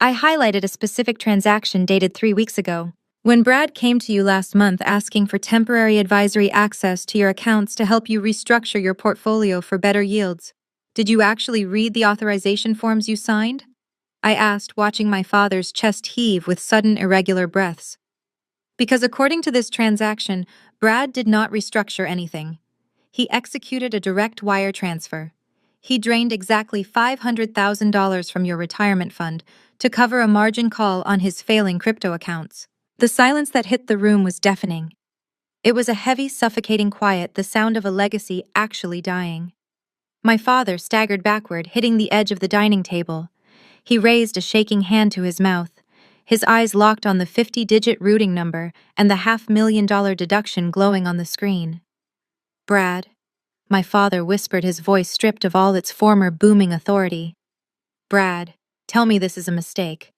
I highlighted a specific transaction dated 3 weeks ago. When Brad came to you last month asking for temporary advisory access to your accounts to help you restructure your portfolio for better yields, did you actually read the authorization forms you signed? I asked, watching my father's chest heave with sudden irregular breaths. Because according to this transaction, Brad did not restructure anything. He executed a direct wire transfer. He drained exactly $500,000 from your retirement fund to cover a margin call on his failing crypto accounts. The silence that hit the room was deafening. It was a heavy, suffocating quiet, the sound of a legacy actually dying. My father staggered backward, hitting the edge of the dining table. He raised a shaking hand to his mouth, his eyes locked on the 50-digit routing number and the $500,000 deduction glowing on the screen. Brad, my father whispered, his voice stripped of all its former booming authority. Brad, tell me this is a mistake.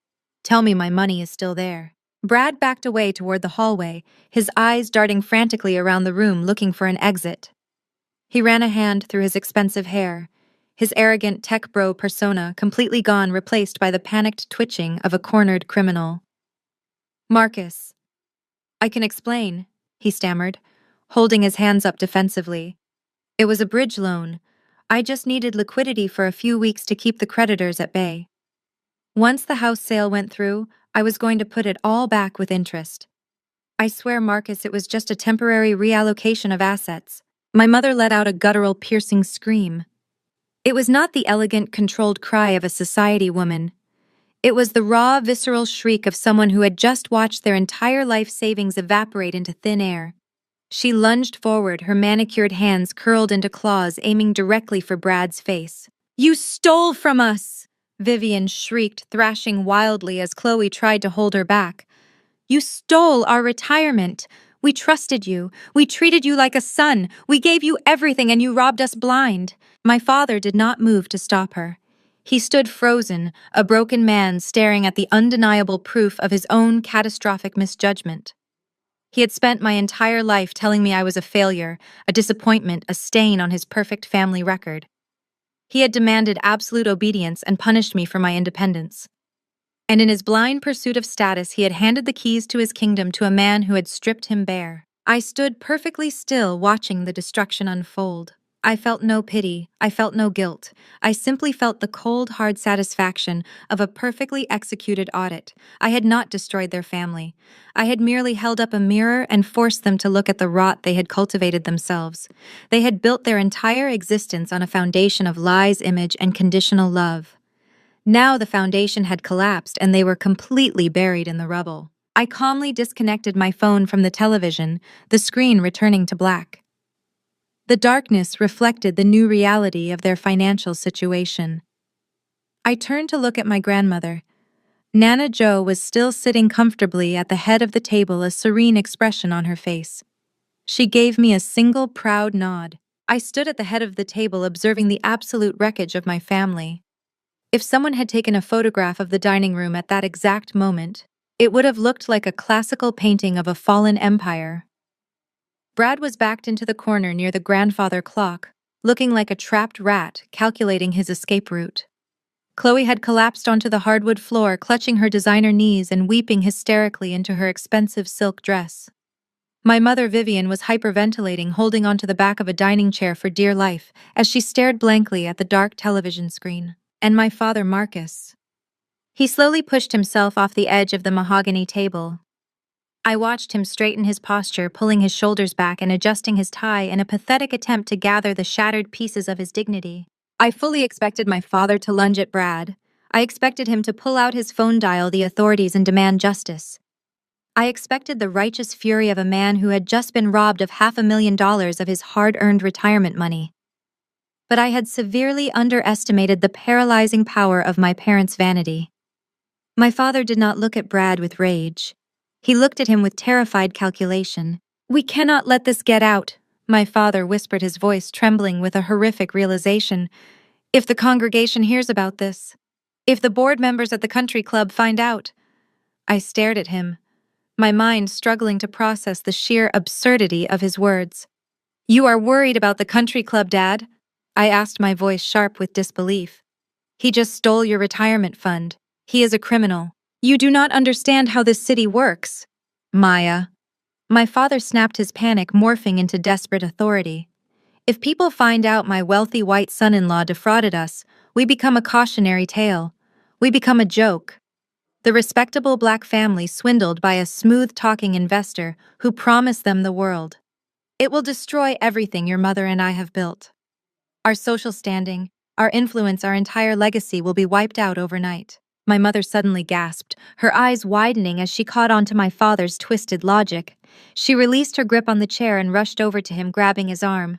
Tell me my money is still there. Brad backed away toward the hallway, his eyes darting frantically around the room looking for an exit. He ran a hand through his expensive hair, his arrogant tech bro persona completely gone, replaced by the panicked twitching of a cornered criminal. Marcus. I can explain, he stammered, holding his hands up defensively. It was a bridge loan. I just needed liquidity for a few weeks to keep the creditors at bay. Once the house sale went through, I was going to put it all back with interest. I swear, Marcus, it was just a temporary reallocation of assets. My mother let out a guttural, piercing scream. It was not the elegant, controlled cry of a society woman. It was the raw, visceral shriek of someone who had just watched their entire life savings evaporate into thin air. She lunged forward, her manicured hands curled into claws, aiming directly for Brad's face. You stole from us! Vivian shrieked, thrashing wildly as Chloe tried to hold her back. You stole our retirement. We trusted you. We treated you like a son. We gave you everything and you robbed us blind. My father did not move to stop her. He stood frozen, a broken man staring at the undeniable proof of his own catastrophic misjudgment. He had spent my entire life telling me I was a failure, a disappointment, a stain on his perfect family record. He had demanded absolute obedience and punished me for my independence. And in his blind pursuit of status, he had handed the keys to his kingdom to a man who had stripped him bare. I stood perfectly still, watching the destruction unfold. I felt no pity, I felt no guilt. I simply felt the cold, hard satisfaction of a perfectly executed audit. I had not destroyed their family. I had merely held up a mirror and forced them to look at the rot they had cultivated themselves. They had built their entire existence on a foundation of lies, image, and conditional love. Now the foundation had collapsed and they were completely buried in the rubble. I calmly disconnected my phone from the television, the screen returning to black. The darkness reflected the new reality of their financial situation. I turned to look at my grandmother. Nana Jo was still sitting comfortably at the head of the table, a serene expression on her face. She gave me a single proud nod. I stood at the head of the table observing the absolute wreckage of my family. If someone had taken a photograph of the dining room at that exact moment, it would have looked like a classical painting of a fallen empire. Brad was backed into the corner near the grandfather clock, looking like a trapped rat, calculating his escape route. Chloe had collapsed onto the hardwood floor, clutching her designer knees and weeping hysterically into her expensive silk dress. My mother, Vivian, was hyperventilating, holding onto the back of a dining chair for dear life as she stared blankly at the dark television screen. And my father, Marcus. He slowly pushed himself off the edge of the mahogany table. I watched him straighten his posture, pulling his shoulders back and adjusting his tie in a pathetic attempt to gather the shattered pieces of his dignity. I fully expected my father to lunge at Brad. I expected him to pull out his phone, dial the authorities, and demand justice. I expected the righteous fury of a man who had just been robbed of $500,000 of his hard-earned retirement money. But I had severely underestimated the paralyzing power of my parents' vanity. My father did not look at Brad with rage. He looked at him with terrified calculation. We cannot let this get out, my father whispered, his voice trembling with a horrific realization. If the congregation hears about this, if the board members at the country club find out. I stared at him, my mind struggling to process the sheer absurdity of his words. You are worried about the country club, Dad? I asked, my voice sharp with disbelief. He just stole your retirement fund. He is a criminal. You do not understand how this city works. Maya. My father snapped, his panic morphing into desperate authority. If people find out my wealthy white son-in-law defrauded us, we become a cautionary tale. We become a joke. The respectable black family swindled by a smooth-talking investor who promised them the world. It will destroy everything your mother and I have built. Our social standing, our influence, our entire legacy will be wiped out overnight. My mother suddenly gasped, her eyes widening as she caught on to my father's twisted logic. She released her grip on the chair and rushed over to him, grabbing his arm.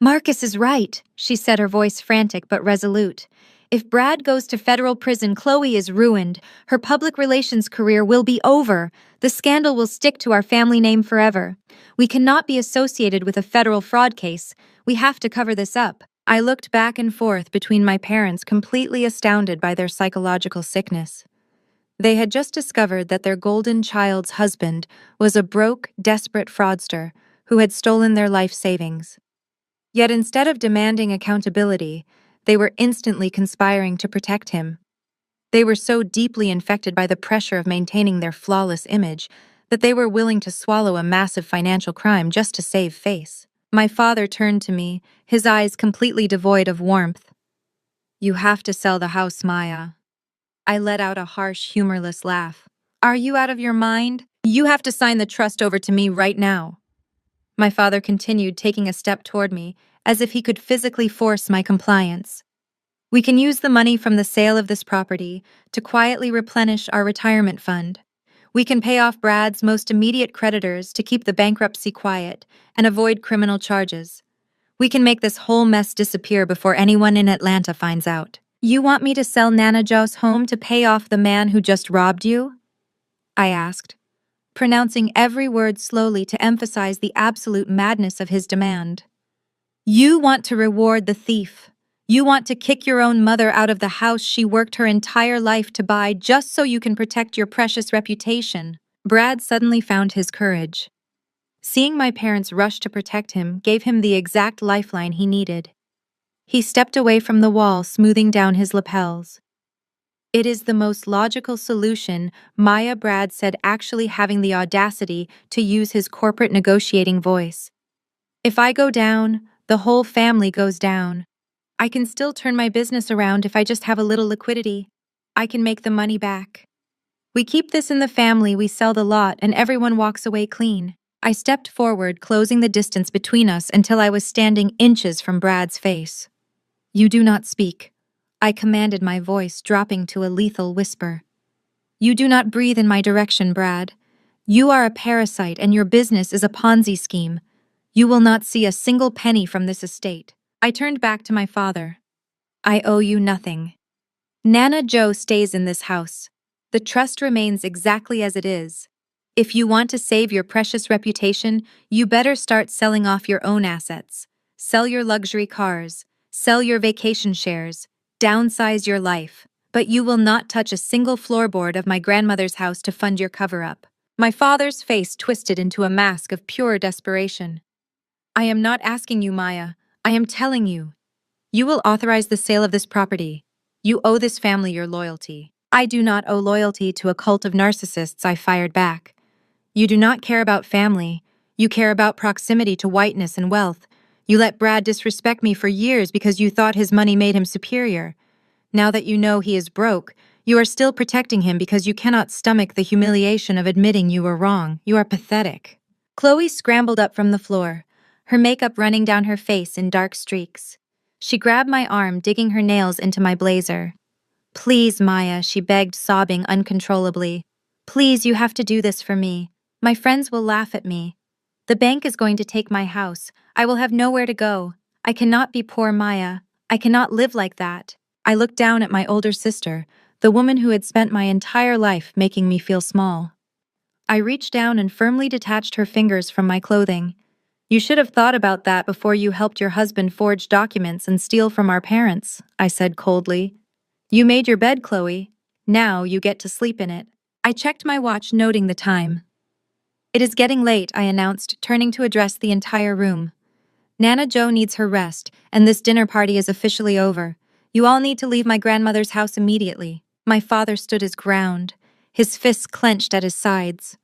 Marcus is right, she said, her voice frantic but resolute. If Brad goes to federal prison, Chloe is ruined. Her public relations career will be over. The scandal will stick to our family name forever. We cannot be associated with a federal fraud case. We have to cover this up. I looked back and forth between my parents, completely astounded by their psychological sickness. They had just discovered that their golden child's husband was a broke, desperate fraudster who had stolen their life savings. Yet instead of demanding accountability, they were instantly conspiring to protect him. They were so deeply infected by the pressure of maintaining their flawless image that they were willing to swallow a massive financial crime just to save face. My father turned to me, his eyes completely devoid of warmth. You have to sell the house, Maya. I let out a harsh, humorless laugh. Are you out of your mind? You have to sign the trust over to me right now. My father continued, taking a step toward me, as if he could physically force my compliance. We can use the money from the sale of this property to quietly replenish our retirement fund. We can pay off Brad's most immediate creditors to keep the bankruptcy quiet and avoid criminal charges. We can make this whole mess disappear before anyone in Atlanta finds out. You want me to sell Nana Joe's home to pay off the man who just robbed you? I asked, pronouncing every word slowly to emphasize the absolute madness of his demand. You want to reward the thief. You want to kick your own mother out of the house she worked her entire life to buy just so you can protect your precious reputation. Brad suddenly found his courage. Seeing my parents rush to protect him gave him the exact lifeline he needed. He stepped away from the wall, smoothing down his lapels. It is the most logical solution, Maya, Brad said, actually having the audacity to use his corporate negotiating voice. If I go down, the whole family goes down. I can still turn my business around if I just have a little liquidity. I can make the money back. We keep this in the family, we sell the lot, and everyone walks away clean. I stepped forward, closing the distance between us until I was standing inches from Brad's face. You do not speak, I commanded, my voice dropping to a lethal whisper. You do not breathe in my direction, Brad. You are a parasite and your business is a Ponzi scheme. You will not see a single penny from this estate. I turned back to my father. I owe you nothing. Nana Joe stays in this house. The trust remains exactly as it is. If you want to save your precious reputation, you better start selling off your own assets. Sell your luxury cars. Sell your vacation shares. Downsize your life. But you will not touch a single floorboard of my grandmother's house to fund your cover-up. My father's face twisted into a mask of pure desperation. I am not asking you, Maya. I am telling you. You will authorize the sale of this property. You owe this family your loyalty. I do not owe loyalty to a cult of narcissists, I fired back. You do not care about family. You care about proximity to whiteness and wealth. You let Brad disrespect me for years because you thought his money made him superior. Now that you know he is broke, you are still protecting him because you cannot stomach the humiliation of admitting you were wrong. You are pathetic. Chloe scrambled up from the floor, her makeup running down her face in dark streaks. She grabbed my arm, digging her nails into my blazer. Please, Maya, she begged, sobbing uncontrollably. Please, you have to do this for me. My friends will laugh at me. The bank is going to take my house. I will have nowhere to go. I cannot be poor, Maya. I cannot live like that. I looked down at my older sister, the woman who had spent my entire life making me feel small. I reached down and firmly detached her fingers from my clothing. You should have thought about that before you helped your husband forge documents and steal from our parents, I said coldly. You made your bed, Chloe. Now you get to sleep in it. I checked my watch, noting the time. It is getting late, I announced, turning to address the entire room. Nana Joe needs her rest, and this dinner party is officially over. You all need to leave my grandmother's house immediately. My father stood his ground, his fists clenched at his sides.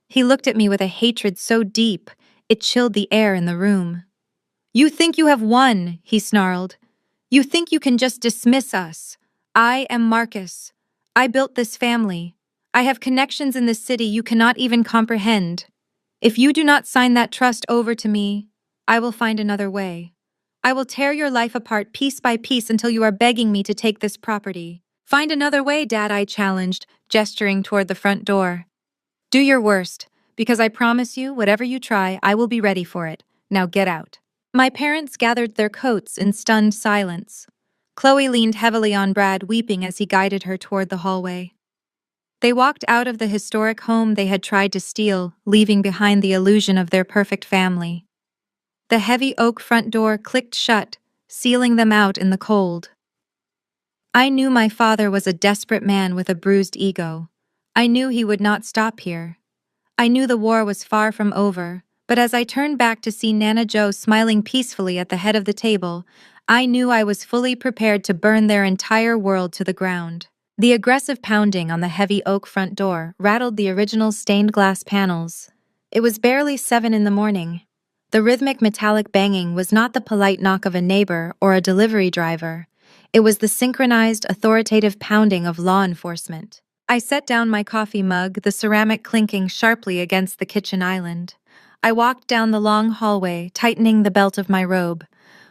He looked at me with a hatred so deep, it chilled the air in the room. You think you have won, he snarled. You think you can just dismiss us. I am Marcus. I built this family. I have connections in this city you cannot even comprehend. If you do not sign that trust over to me, I will find another way. I will tear your life apart piece by piece until you are begging me to take this property. Find another way, Dad, I challenged, gesturing toward the front door. Do your worst, because I promise you, whatever you try, I will be ready for it. Now get out. My parents gathered their coats in stunned silence. Chloe leaned heavily on Brad, weeping as he guided her toward the hallway. They walked out of the historic home they had tried to steal, leaving behind the illusion of their perfect family. The heavy oak front door clicked shut, sealing them out in the cold. I knew my father was a desperate man with a bruised ego. I knew he would not stop here. I knew the war was far from over, but as I turned back to see Nana Joe smiling peacefully at the head of the table, I knew I was fully prepared to burn their entire world to the ground. The aggressive pounding on the heavy oak front door rattled the original stained glass panels. It was barely 7 in the morning. The rhythmic metallic banging was not the polite knock of a neighbor or a delivery driver. It was the synchronized, authoritative pounding of law enforcement. I set down my coffee mug, the ceramic clinking sharply against the kitchen island. I walked down the long hallway, tightening the belt of my robe.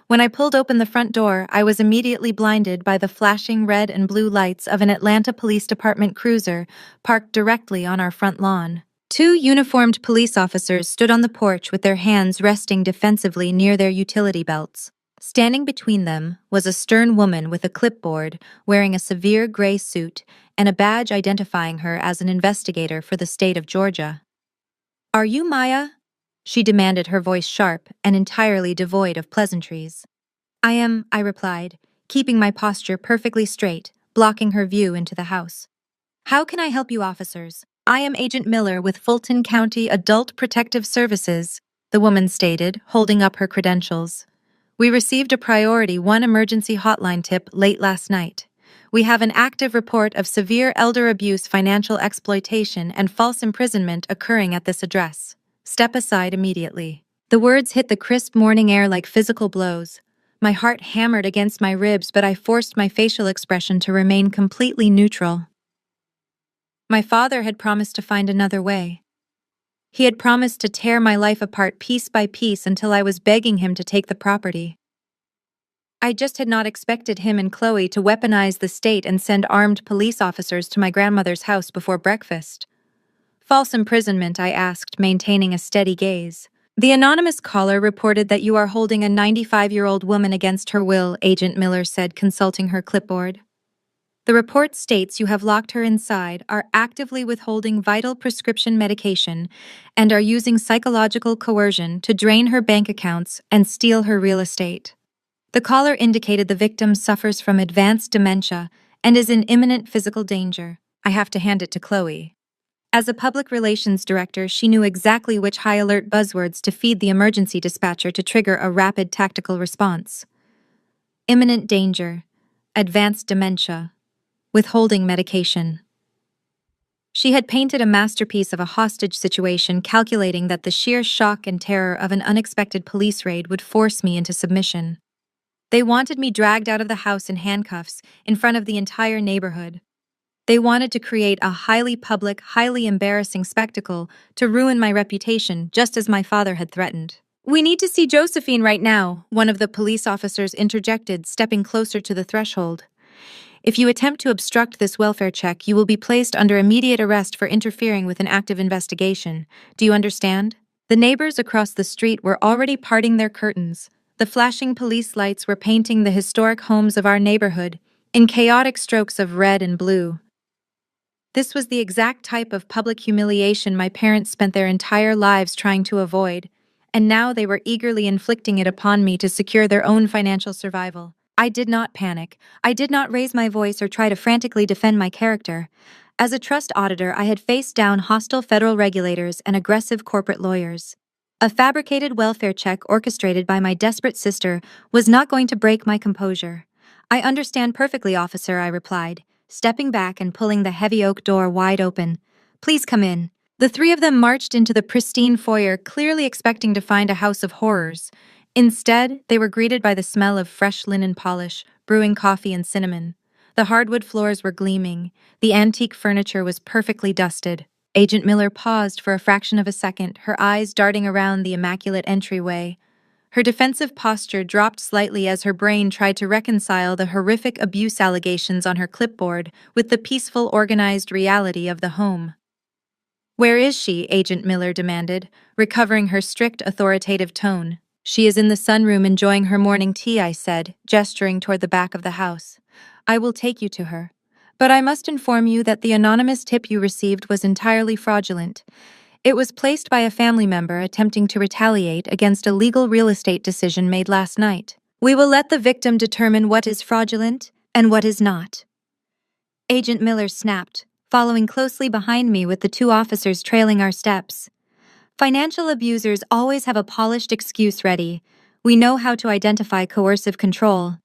When I pulled open the front door, I was immediately blinded by the flashing red and blue lights of an Atlanta Police Department cruiser parked directly on our front lawn. 2 uniformed police officers stood on the porch with their hands resting defensively near their utility belts. Standing between them was a stern woman with a clipboard, wearing a severe gray suit and a badge identifying her as an investigator for the state of Georgia. "Are you Maya?" she demanded, her voice sharp and entirely devoid of pleasantries. "I am," I replied, keeping my posture perfectly straight, blocking her view into the house. "How can I help you, officers?" "I am Agent Miller with Fulton County Adult Protective Services," the woman stated, holding up her credentials. "We received a Priority 1 emergency hotline tip late last night. We have an active report of severe elder abuse, financial exploitation, and false imprisonment occurring at this address. Step aside immediately." The words hit the crisp morning air like physical blows. My heart hammered against my ribs, but I forced my facial expression to remain completely neutral. My father had promised to find another way. He had promised to tear my life apart piece by piece until I was begging him to take the property. I just had not expected him and Chloe to weaponize the state and send armed police officers to my grandmother's house before breakfast. "False imprisonment?" I asked, maintaining a steady gaze. "The anonymous caller reported that you are holding a 95-year-old woman against her will," Agent Miller said, consulting her clipboard. "The report states you have locked her inside, are actively withholding vital prescription medication, and are using psychological coercion to drain her bank accounts and steal her real estate." The caller indicated the victim suffers from advanced dementia and is in imminent physical danger. I have to hand it to Chloe. As a public relations director, she knew exactly which high-alert buzzwords to feed the emergency dispatcher to trigger a rapid tactical response. Imminent danger, advanced dementia, withholding medication. She had painted a masterpiece of a hostage situation, calculating that the sheer shock and terror of an unexpected police raid would force me into submission. They wanted me dragged out of the house in handcuffs in front of the entire neighborhood. They wanted to create a highly public, highly embarrassing spectacle to ruin my reputation, just as my father had threatened. "We need to see Josephine right now," one of the police officers interjected, stepping closer to the threshold. "If you attempt to obstruct this welfare check, you will be placed under immediate arrest for interfering with an active investigation. Do you understand?" The neighbors across the street were already parting their curtains. The flashing police lights were painting the historic homes of our neighborhood in chaotic strokes of red and blue. This was the exact type of public humiliation my parents spent their entire lives trying to avoid, and now they were eagerly inflicting it upon me to secure their own financial survival. I did not panic. I did not raise my voice or try to frantically defend my character. As a trust auditor, I had faced down hostile federal regulators and aggressive corporate lawyers. A fabricated welfare check orchestrated by my desperate sister was not going to break my composure. "I understand perfectly, officer," I replied, stepping back and pulling the heavy oak door wide open. "Please come in." The three of them marched into the pristine foyer, clearly expecting to find a house of horrors. Instead, they were greeted by the smell of fresh linen polish, brewing coffee, and cinnamon. The hardwood floors were gleaming. The antique furniture was perfectly dusted. Agent Miller paused for a fraction of a second, her eyes darting around the immaculate entryway. Her defensive posture dropped slightly as her brain tried to reconcile the horrific abuse allegations on her clipboard with the peaceful, organized reality of the home. "Where is she?" Agent Miller demanded, recovering her strict, authoritative tone. "She is in the sunroom enjoying her morning tea," I said, gesturing toward the back of the house. "I will take you to her. But I must inform you that the anonymous tip you received was entirely fraudulent. It was placed by a family member attempting to retaliate against a legal real estate decision made last night. We will let the victim determine what is fraudulent and what is not." Agent Miller snapped, following closely behind me with the two officers trailing our steps. "Financial abusers always have a polished excuse ready. We know how to identify coercive control."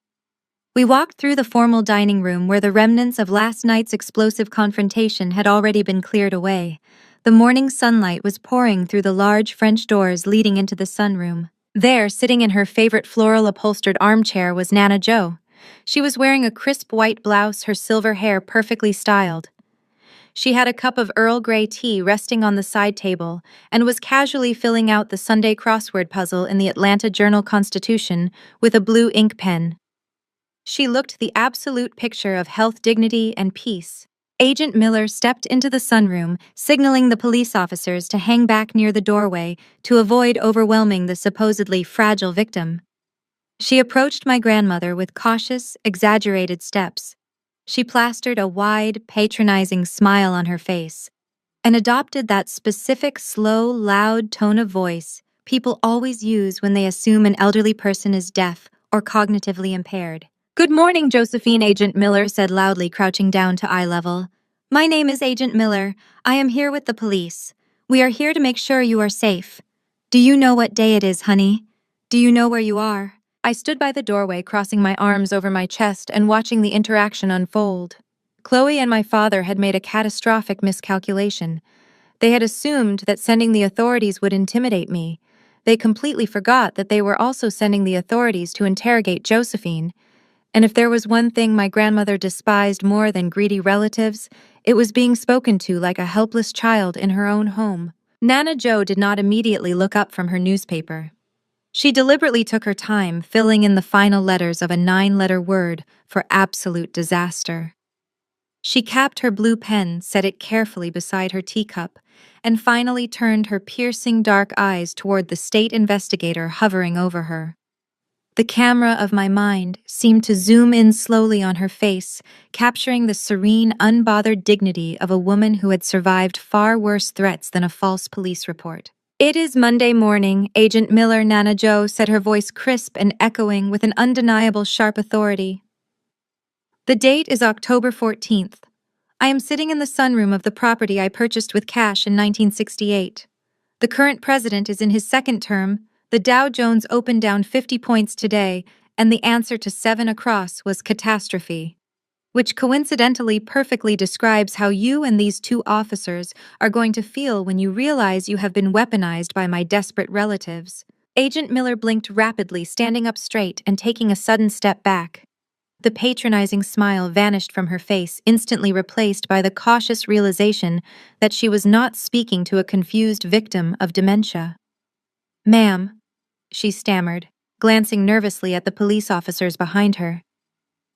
We walked through the formal dining room where the remnants of last night's explosive confrontation had already been cleared away. The morning sunlight was pouring through the large French doors leading into the sunroom. There, sitting in her favorite floral-upholstered armchair, was Nana Jo. She was wearing a crisp white blouse, her silver hair perfectly styled. She had a cup of Earl Grey tea resting on the side table and was casually filling out the Sunday crossword puzzle in the Atlanta Journal-Constitution with a blue ink pen. She looked the absolute picture of health, dignity, and peace. Agent Miller stepped into the sunroom, signaling the police officers to hang back near the doorway to avoid overwhelming the supposedly fragile victim. She approached my grandmother with cautious, exaggerated steps. She plastered a wide, patronizing smile on her face and adopted that specific slow, loud tone of voice people always use when they assume an elderly person is deaf or cognitively impaired. "Good morning, Josephine," Agent Miller said loudly, crouching down to eye level. "My name is Agent Miller. I am here with the police. We are here to make sure you are safe. Do you know what day it is, honey? Do you know where you are?" I stood by the doorway, crossing my arms over my chest and watching the interaction unfold. Chloe and my father had made a catastrophic miscalculation. They had assumed that sending the authorities would intimidate me. They completely forgot that they were also sending the authorities to interrogate Josephine. And if there was one thing my grandmother despised more than greedy relatives, it was being spoken to like a helpless child in her own home. Nana Jo did not immediately look up from her newspaper. She deliberately took her time, filling in the final letters of a 9-letter word for absolute disaster. She capped her blue pen, set it carefully beside her teacup, and finally turned her piercing dark eyes toward the state investigator hovering over her. The camera of my mind seemed to zoom in slowly on her face, capturing the serene, unbothered dignity of a woman who had survived far worse threats than a false police report. "It is Monday morning," Agent Miller, Nana Jo said, her voice crisp and echoing with an undeniable sharp authority. "The date is October 14th. I am sitting in the sunroom of the property I purchased with cash in 1968. The current president is in his second term. The Dow Jones opened down 50 points today, and the answer to 7 across was catastrophe, which coincidentally perfectly describes how you and these two officers are going to feel when you realize you have been weaponized by my desperate relatives." Agent Miller blinked rapidly, standing up straight and taking a sudden step back. The patronizing smile vanished from her face, instantly replaced by the cautious realization that she was not speaking to a confused victim of dementia. "Ma'am," she stammered, glancing nervously at the police officers behind her.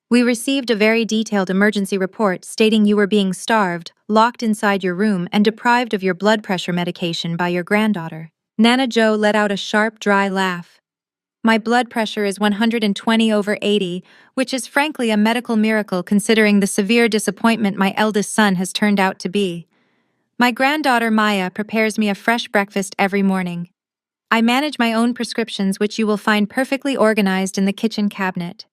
"We received a very detailed emergency report stating you were being starved, locked inside your room, and deprived of your blood pressure medication by your granddaughter." Nana Jo let out a sharp, dry laugh. "My blood pressure is 120/80, which is frankly a medical miracle considering the severe disappointment my eldest son has turned out to be. My granddaughter Maya prepares me a fresh breakfast every morning. I manage my own prescriptions, which you will find perfectly organized in the kitchen cabinet.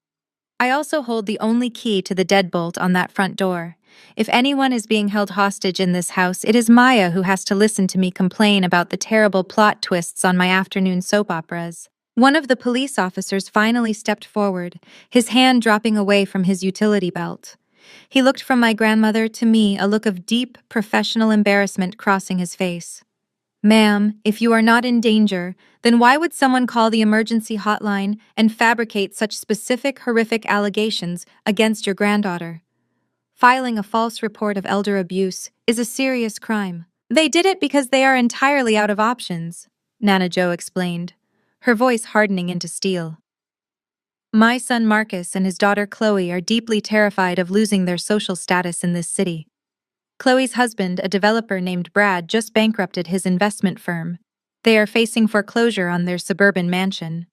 I also hold the only key to the deadbolt on that front door. If anyone is being held hostage in this house, it is Maya who has to listen to me complain about the terrible plot twists on my afternoon soap operas." One of the police officers finally stepped forward, his hand dropping away from his utility belt. He looked from my grandmother to me, a look of deep, professional embarrassment crossing his face. "Ma'am, if you are not in danger, then why would someone call the emergency hotline and fabricate such specific, horrific allegations against your granddaughter? Filing a false report of elder abuse is a serious crime." "They did it because they are entirely out of options," Nana Jo explained, her voice hardening into steel. "My son Marcus and his daughter Chloe are deeply terrified of losing their social status in this city. Chloe's husband, a developer named Brad, just bankrupted his investment firm. They are facing foreclosure on their suburban mansion.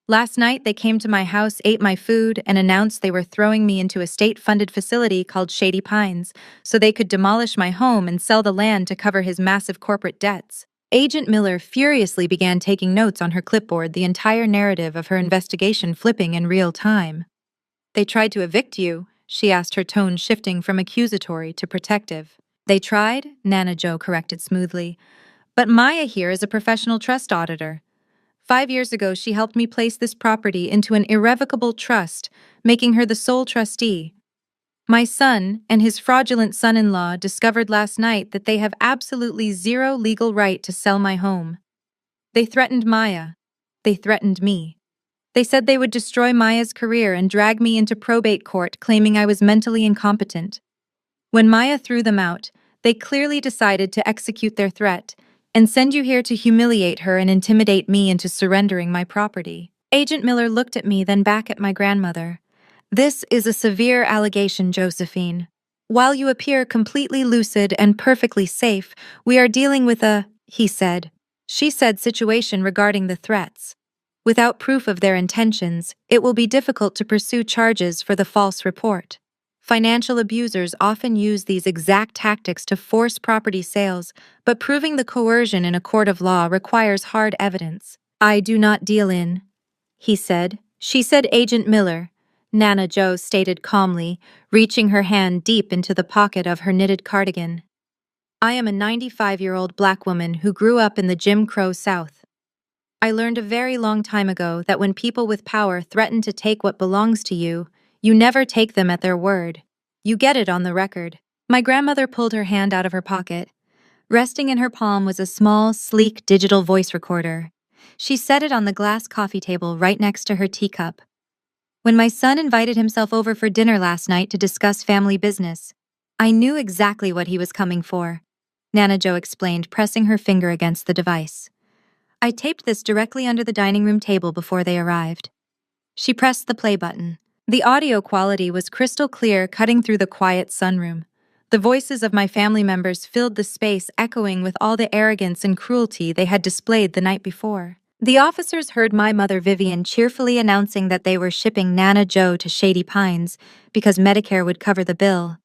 Last night, they came to my house, ate my food, and announced they were throwing me into a state-funded facility called Shady Pines so they could demolish my home and sell the land to cover his massive corporate debts." Agent Miller furiously began taking notes on her clipboard, the entire narrative of her investigation flipping in real time. "They tried to evict you?" she asked, her tone shifting from accusatory to protective. "They tried," Nana Jo corrected smoothly. "But Maya here is a professional trust auditor. 5 years ago, she helped me place this property into an irrevocable trust, making her the sole trustee. My son and his fraudulent son-in-law discovered last night that they have absolutely zero legal right to sell my home. They threatened Maya. They threatened me. They said they would destroy Maya's career and drag me into probate court, claiming I was mentally incompetent. When Maya threw them out, they clearly decided to execute their threat and send you here to humiliate her and intimidate me into surrendering my property." Agent Miller looked at me, then back at my grandmother. "This is a severe allegation, Josephine. While you appear completely lucid and perfectly safe, we are dealing with a," he said, she said, situation regarding the threats. Without proof of their intentions, it will be difficult to pursue charges for the false report. Financial abusers often use these exact tactics to force property sales, but proving the coercion in a court of law requires hard evidence. "I do not deal in," he said. "She said Agent Miller," Nana Joe stated calmly, reaching her hand deep into the pocket of her knitted cardigan. "I am a 95-year-old black woman who grew up in the Jim Crow South. I learned a very long time ago that when people with power threaten to take what belongs to you, you never take them at their word. You get it on the record." My grandmother pulled her hand out of her pocket. Resting in her palm was a small, sleek digital voice recorder. She set it on the glass coffee table right next to her teacup. "When my son invited himself over for dinner last night to discuss family business, I knew exactly what he was coming for," Nana Joe explained, pressing her finger against the device. "I taped this directly under the dining room table before they arrived." She pressed the play button. The audio quality was crystal clear, cutting through the quiet sunroom. The voices of my family members filled the space, echoing with all the arrogance and cruelty they had displayed the night before. The officers heard my mother Vivian cheerfully announcing that they were shipping Nana Joe to Shady Pines because Medicare would cover the bill.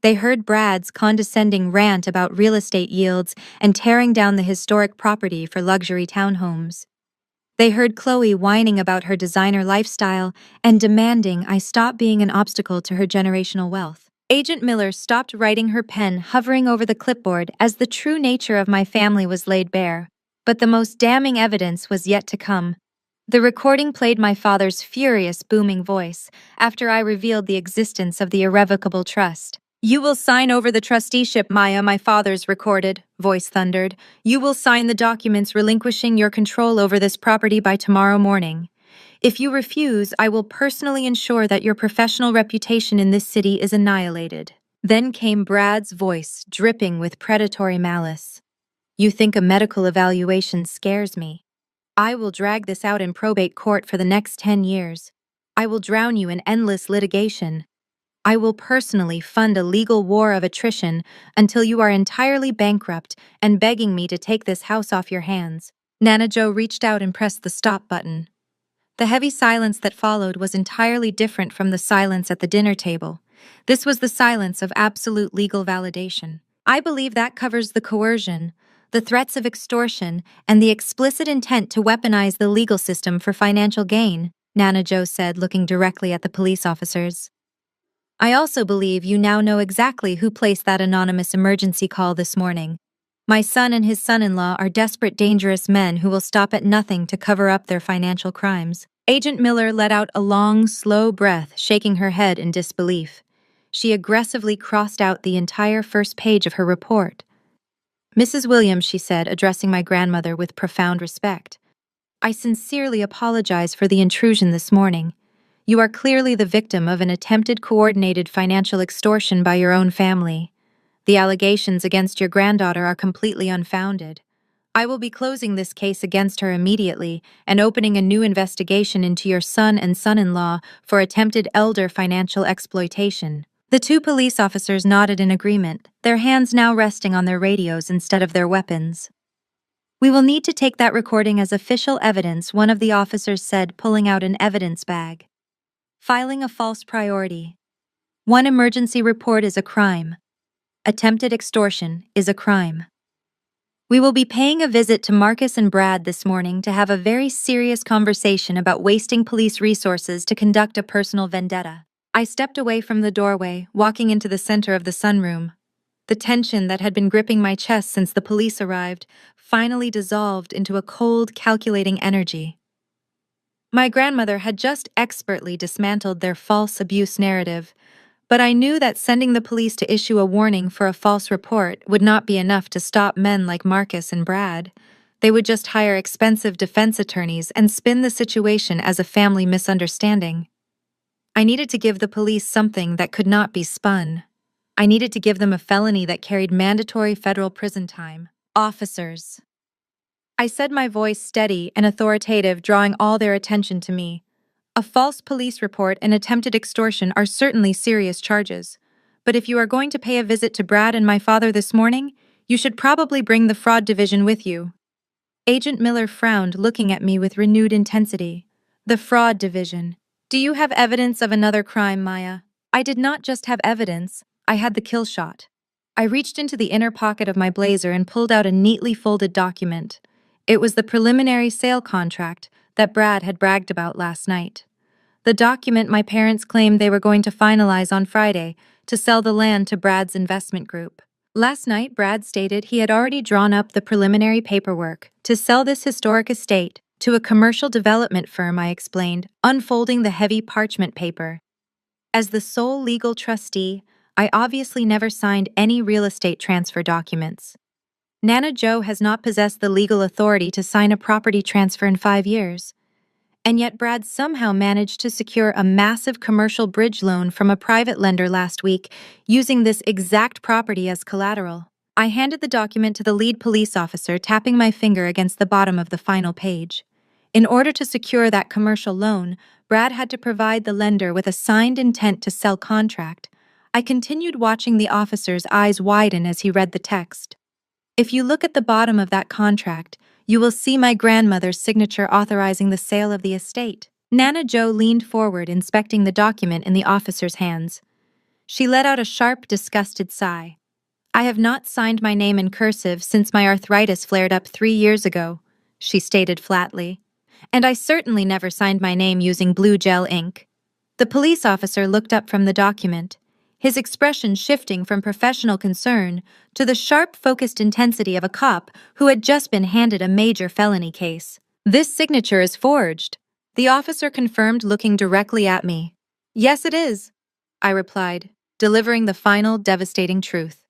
They heard Brad's condescending rant about real estate yields and tearing down the historic property for luxury townhomes. They heard Chloe whining about her designer lifestyle and demanding I stop being an obstacle to her generational wealth. Agent Miller stopped writing her pen, hovering over the clipboard as the true nature of my family was laid bare. But the most damning evidence was yet to come. The recording played my father's furious, booming voice after I revealed the existence of the irrevocable trust. "You will sign over the trusteeship, Maya," my father's recorded voice thundered. "You will sign the documents relinquishing your control over this property by tomorrow morning. If you refuse, I will personally ensure that your professional reputation in this city is annihilated." Then came Brad's voice, dripping with predatory malice. "You think a medical evaluation scares me? I will drag this out in probate court for the next 10 years. I will drown you in endless litigation. I will personally fund a legal war of attrition until you are entirely bankrupt and begging me to take this house off your hands." Nana Joe reached out and pressed the stop button. The heavy silence that followed was entirely different from the silence at the dinner table. This was the silence of absolute legal validation. "I believe that covers the coercion, the threats of extortion, and the explicit intent to weaponize the legal system for financial gain," Nana Joe said, looking directly at the police officers. "I also believe you now know exactly who placed that anonymous emergency call this morning. My son and his son-in-law are desperate, dangerous men who will stop at nothing to cover up their financial crimes." Agent Miller let out a long, slow breath, shaking her head in disbelief. She aggressively crossed out the entire first page of her report. "Mrs. Williams," she said, addressing my grandmother with profound respect, "I sincerely apologize for the intrusion this morning. You are clearly the victim of an attempted coordinated financial extortion by your own family. The allegations against your granddaughter are completely unfounded. I will be closing this case against her immediately and opening a new investigation into your son and son-in-law for attempted elder financial exploitation." The two police officers nodded in agreement, their hands now resting on their radios instead of their weapons. "We will need to take that recording as official evidence," one of the officers said, pulling out an evidence bag. "Filing a false priority. One emergency report is a crime. Attempted extortion is a crime. We will be paying a visit to Marcus and Brad this morning to have a very serious conversation about wasting police resources to conduct a personal vendetta." I stepped away from the doorway, walking into the center of the sunroom. The tension that had been gripping my chest since the police arrived finally dissolved into a cold, calculating energy. My grandmother had just expertly dismantled their false abuse narrative, but I knew that sending the police to issue a warning for a false report would not be enough to stop men like Marcus and Brad. They would just hire expensive defense attorneys and spin the situation as a family misunderstanding. I needed to give the police something that could not be spun. I needed to give them a felony that carried mandatory federal prison time. "Officers," I said, my voice steady and authoritative, drawing all their attention to me. "A false police report and attempted extortion are certainly serious charges. But if you are going to pay a visit to Brad and my father this morning, you should probably bring the fraud division with you." Agent Miller frowned, looking at me with renewed intensity. The fraud division. Do you have evidence of another crime, Maya? I did not just have evidence, I had the kill shot. I reached into the inner pocket of my blazer and pulled out a neatly folded document. It was the preliminary sale contract that Brad had bragged about last night. The document my parents claimed they were going to finalize on Friday to sell the land to Brad's investment group. Last night, Brad stated he had already drawn up the preliminary paperwork to sell this historic estate to a commercial development firm, I explained, unfolding the heavy parchment paper. As the sole legal trustee, I obviously never signed any real estate transfer documents. Nana Jo has not possessed the legal authority to sign a property transfer in 5 years. And yet Brad somehow managed to secure a massive commercial bridge loan from a private lender last week using this exact property as collateral. I handed the document to the lead police officer, tapping my finger against the bottom of the final page. In order to secure that commercial loan, Brad had to provide the lender with a signed intent to sell contract. I continued watching the officer's eyes widen as he read the text. If you look at the bottom of that contract, you will see my grandmother's signature authorizing the sale of the estate. Nana Jo leaned forward, inspecting the document in the officer's hands. She let out a sharp, disgusted sigh. I have not signed my name in cursive since my arthritis flared up 3 years ago, she stated flatly. And I certainly never signed my name using blue gel ink. The police officer looked up from the document, his expression shifting from professional concern to the sharp, focused intensity of a cop who had just been handed a major felony case. This signature is forged, the officer confirmed, looking directly at me. Yes, it is, I replied, delivering the final, devastating truth.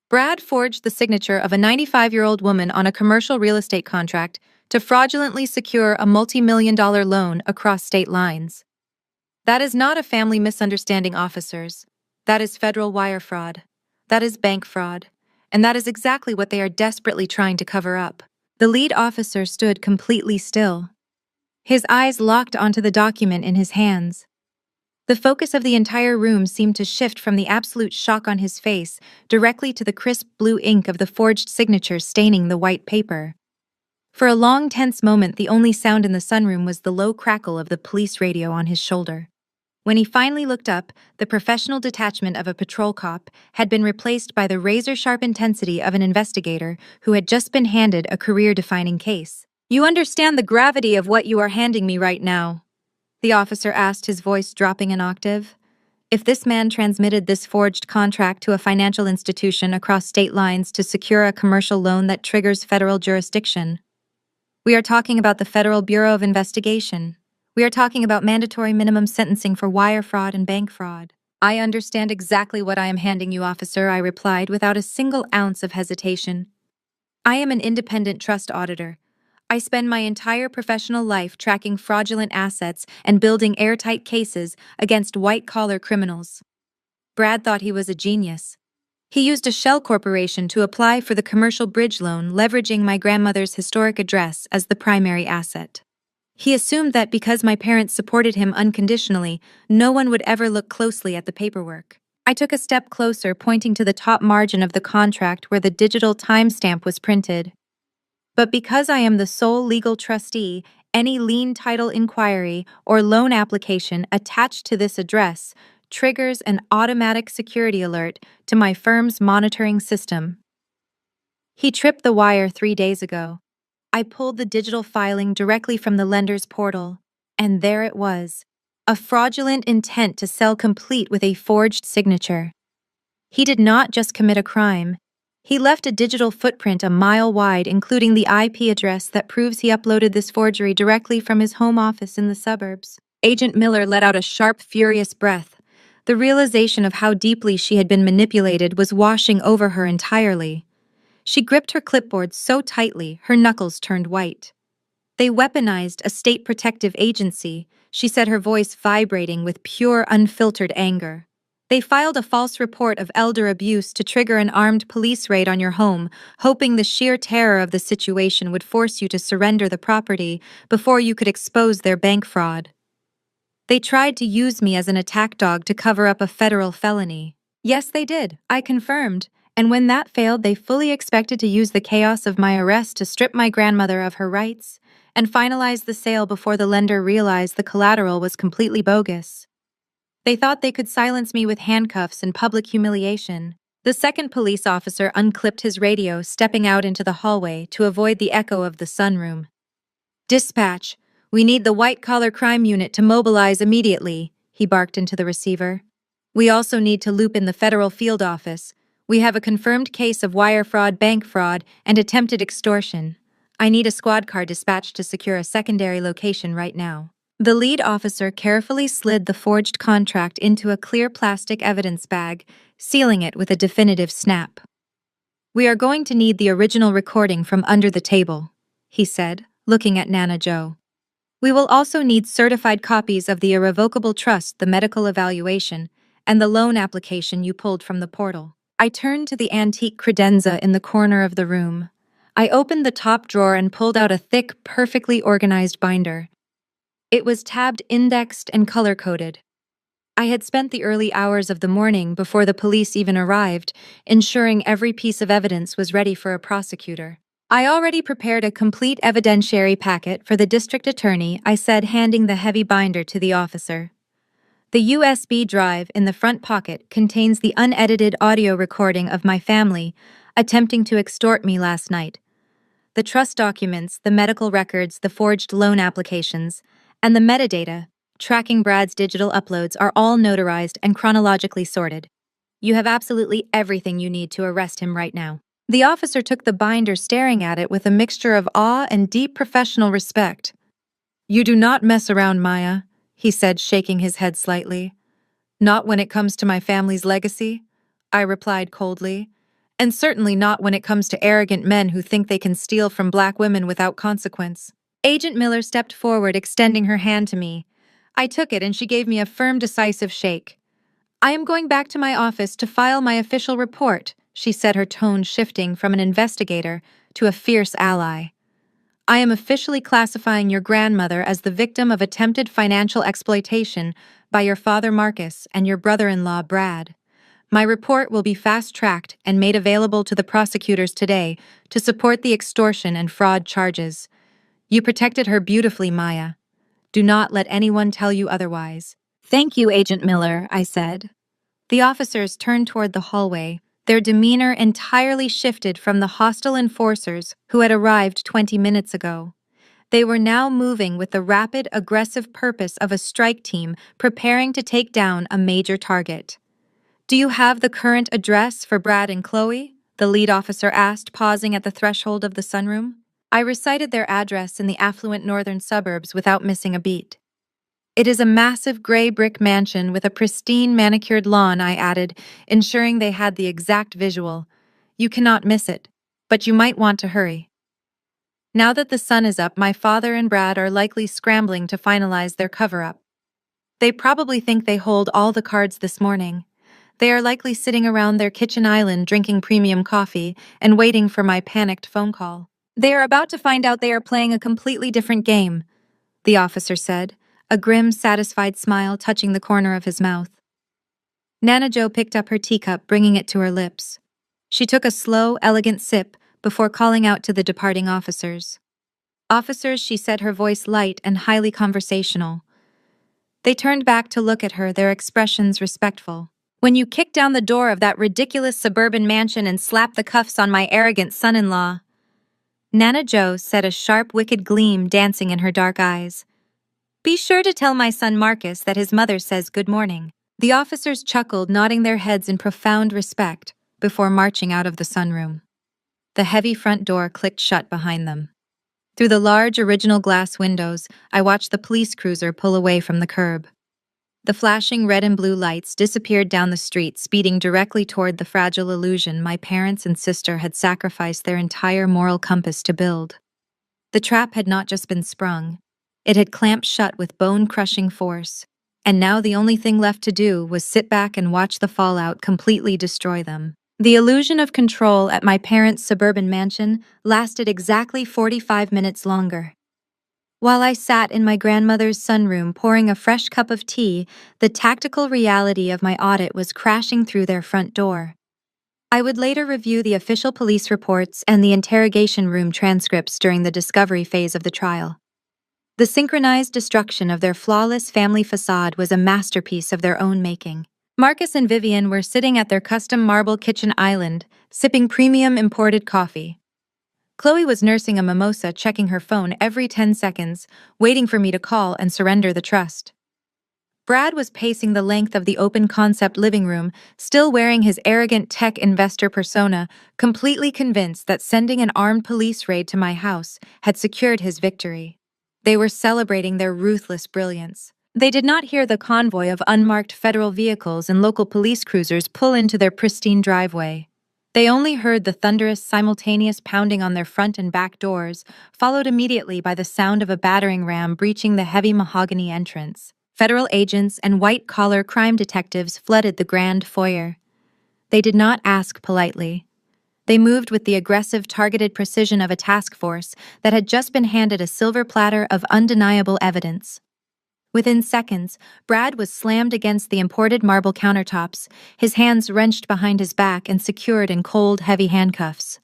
Brad forged the signature of a 95-year-old woman on a commercial real estate contract to fraudulently secure a multi-million-dollar loan across state lines. That is not a family misunderstanding, officers. That is federal wire fraud. That is bank fraud. And that is exactly what they are desperately trying to cover up. The lead officer stood completely still. His eyes locked onto the document in his hands. The focus of the entire room seemed to shift from the absolute shock on his face directly to the crisp blue ink of the forged signature staining the white paper. For a long, tense moment, the only sound in the sunroom was the low crackle of the police radio on his shoulder. When he finally looked up, the professional detachment of a patrol cop had been replaced by the razor-sharp intensity of an investigator who had just been handed a career-defining case. You understand the gravity of what you are handing me right now? The officer asked, his voice dropping an octave. If this man transmitted this forged contract to a financial institution across state lines to secure a commercial loan that triggers federal jurisdiction, we are talking about the Federal Bureau of Investigation. We are talking about mandatory minimum sentencing for wire fraud and bank fraud. I understand exactly what I am handing you, officer, I replied without a single ounce of hesitation. I am an independent trust auditor. I spend my entire professional life tracking fraudulent assets and building airtight cases against white-collar criminals. Brad thought he was a genius. He used a shell corporation to apply for the commercial bridge loan, leveraging my grandmother's historic address as the primary asset. He assumed that because my parents supported him unconditionally, no one would ever look closely at the paperwork. I took a step closer, pointing to the top margin of the contract where the digital timestamp was printed. But because I am the sole legal trustee, any lien title inquiry or loan application attached to this address triggers an automatic security alert to my firm's monitoring system. He tripped the wire 3 days ago. I pulled the digital filing directly from the lender's portal, and there it was, a fraudulent intent to sell complete with a forged signature. He did not just commit a crime. He left a digital footprint a mile wide, including the IP address that proves he uploaded this forgery directly from his home office in the suburbs. Agent Miller let out a sharp, furious breath. The realization of how deeply she had been manipulated was washing over her entirely. She gripped her clipboard so tightly, her knuckles turned white. They weaponized a state protective agency, she said, her voice vibrating with pure, unfiltered anger. They filed a false report of elder abuse to trigger an armed police raid on your home, hoping the sheer terror of the situation would force you to surrender the property before you could expose their bank fraud. They tried to use me as an attack dog to cover up a federal felony. Yes, they did, I confirmed, And when that failed, they fully expected to use the chaos of my arrest to strip my grandmother of her rights and finalize the sale before the lender realized the collateral was completely bogus. They thought they could silence me with handcuffs and public humiliation. The second police officer unclipped his radio, stepping out into the hallway to avoid the echo of the sunroom. "Dispatch, we need the white-collar crime unit to mobilize immediately," he barked into the receiver. "We also need to loop in the federal field office. We have a confirmed case of wire fraud, bank fraud, and attempted extortion. I need a squad car dispatched to secure a secondary location right now." The lead officer carefully slid the forged contract into a clear plastic evidence bag, sealing it with a definitive snap. "We are going to need the original recording from under the table," he said, looking at Nana Joe. "We will also need certified copies of the irrevocable trust, the medical evaluation, and the loan application you pulled from the portal." I turned to the antique credenza in the corner of the room. I opened the top drawer and pulled out a thick, perfectly organized binder. It was tabbed, indexed, and color-coded. I had spent the early hours of the morning before the police even arrived, ensuring every piece of evidence was ready for a prosecutor. "I already prepared a complete evidentiary packet for the district attorney," I said, handing the heavy binder to the officer. "The USB drive in the front pocket contains the unedited audio recording of my family attempting to extort me last night. The trust documents, the medical records, the forged loan applications, and the metadata tracking Brad's digital uploads are all notarized and chronologically sorted. You have absolutely everything you need to arrest him right now." The officer took the binder, staring at it with a mixture of awe and deep professional respect. "You do not mess around, Maya," he said, shaking his head slightly. "Not when it comes to my family's legacy," I replied coldly. "And certainly not when it comes to arrogant men who think they can steal from black women without consequence." Agent Miller stepped forward, extending her hand to me. I took it and she gave me a firm, decisive shake. "I am going back to my office to file my official report," she said, her tone shifting from an investigator to a fierce ally. "I am officially classifying your grandmother as the victim of attempted financial exploitation by your father Marcus and your brother-in-law Brad. My report will be fast-tracked and made available to the prosecutors today to support the extortion and fraud charges. You protected her beautifully, Maya. Do not let anyone tell you otherwise." "Thank you, Agent Miller," I said. The officers turned toward the hallway, their demeanor entirely shifted from the hostile enforcers who had arrived 20 minutes ago. They were now moving with the rapid, aggressive purpose of a strike team preparing to take down a major target. "Do you have the current address for Brad and Chloe?" the lead officer asked, pausing at the threshold of the sunroom. I recited their address in the affluent northern suburbs without missing a beat. "It is a massive gray brick mansion with a pristine manicured lawn," I added, ensuring they had the exact visual. "You cannot miss it, but you might want to hurry." Now that the sun is up, my father and Brad are likely scrambling to finalize their cover-up. They probably think they hold all the cards this morning. They are likely sitting around their kitchen island drinking premium coffee and waiting for my panicked phone call. "They are about to find out they are playing a completely different game," the officer said, a grim, satisfied smile touching the corner of his mouth. Nana Joe picked up her teacup, bringing it to her lips. She took a slow, elegant sip before calling out to the departing officers. "Officers," she said, her voice light and highly conversational. They turned back to look at her, their expressions respectful. "When you kicked down the door of that ridiculous suburban mansion and slapped the cuffs on my arrogant son-in-law," Nana Joe said, a sharp, wicked gleam dancing in her dark eyes, "be sure to tell my son Marcus that his mother says good morning." The officers chuckled, nodding their heads in profound respect before marching out of the sunroom. The heavy front door clicked shut behind them. Through the large original glass windows, I watched the police cruiser pull away from the curb. The flashing red and blue lights disappeared down the street, speeding directly toward the fragile illusion my parents and sister had sacrificed their entire moral compass to build. The trap had not just been sprung. It had clamped shut with bone-crushing force, and now the only thing left to do was sit back and watch the fallout completely destroy them. The illusion of control at my parents' suburban mansion lasted exactly 45 minutes longer. While I sat in my grandmother's sunroom pouring a fresh cup of tea, the tactical reality of my audit was crashing through their front door. I would later review the official police reports and the interrogation room transcripts during the discovery phase of the trial. The synchronized destruction of their flawless family facade was a masterpiece of their own making. Marcus and Vivian were sitting at their custom marble kitchen island, sipping premium imported coffee. Chloe was nursing a mimosa, checking her phone every 10 seconds, waiting for me to call and surrender the trust. Brad was pacing the length of the open-concept living room, still wearing his arrogant tech investor persona, completely convinced that sending an armed police raid to my house had secured his victory. They were celebrating their ruthless brilliance. They did not hear the convoy of unmarked federal vehicles and local police cruisers pull into their pristine driveway. They only heard the thunderous, simultaneous pounding on their front and back doors, followed immediately by the sound of a battering ram breaching the heavy mahogany entrance. Federal agents and white-collar crime detectives flooded the grand foyer. They did not ask politely. They moved with the aggressive, targeted precision of a task force that had just been handed a silver platter of undeniable evidence. Within seconds, Brad was slammed against the imported marble countertops, his hands wrenched behind his back and secured in cold, heavy handcuffs.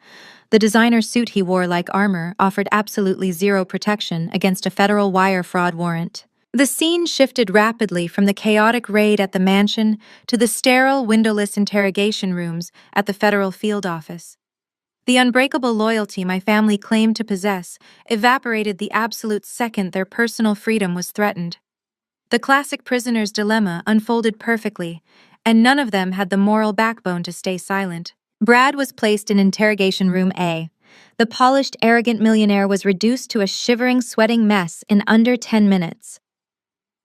The designer suit he wore like armor offered absolutely zero protection against a federal wire fraud warrant. The scene shifted rapidly from the chaotic raid at the mansion to the sterile, windowless interrogation rooms at the federal field office. The unbreakable loyalty my family claimed to possess evaporated the absolute second their personal freedom was threatened. The classic prisoner's dilemma unfolded perfectly, and none of them had the moral backbone to stay silent. Brad was placed in interrogation room A. The polished, arrogant millionaire was reduced to a shivering, sweating mess in under 10 minutes.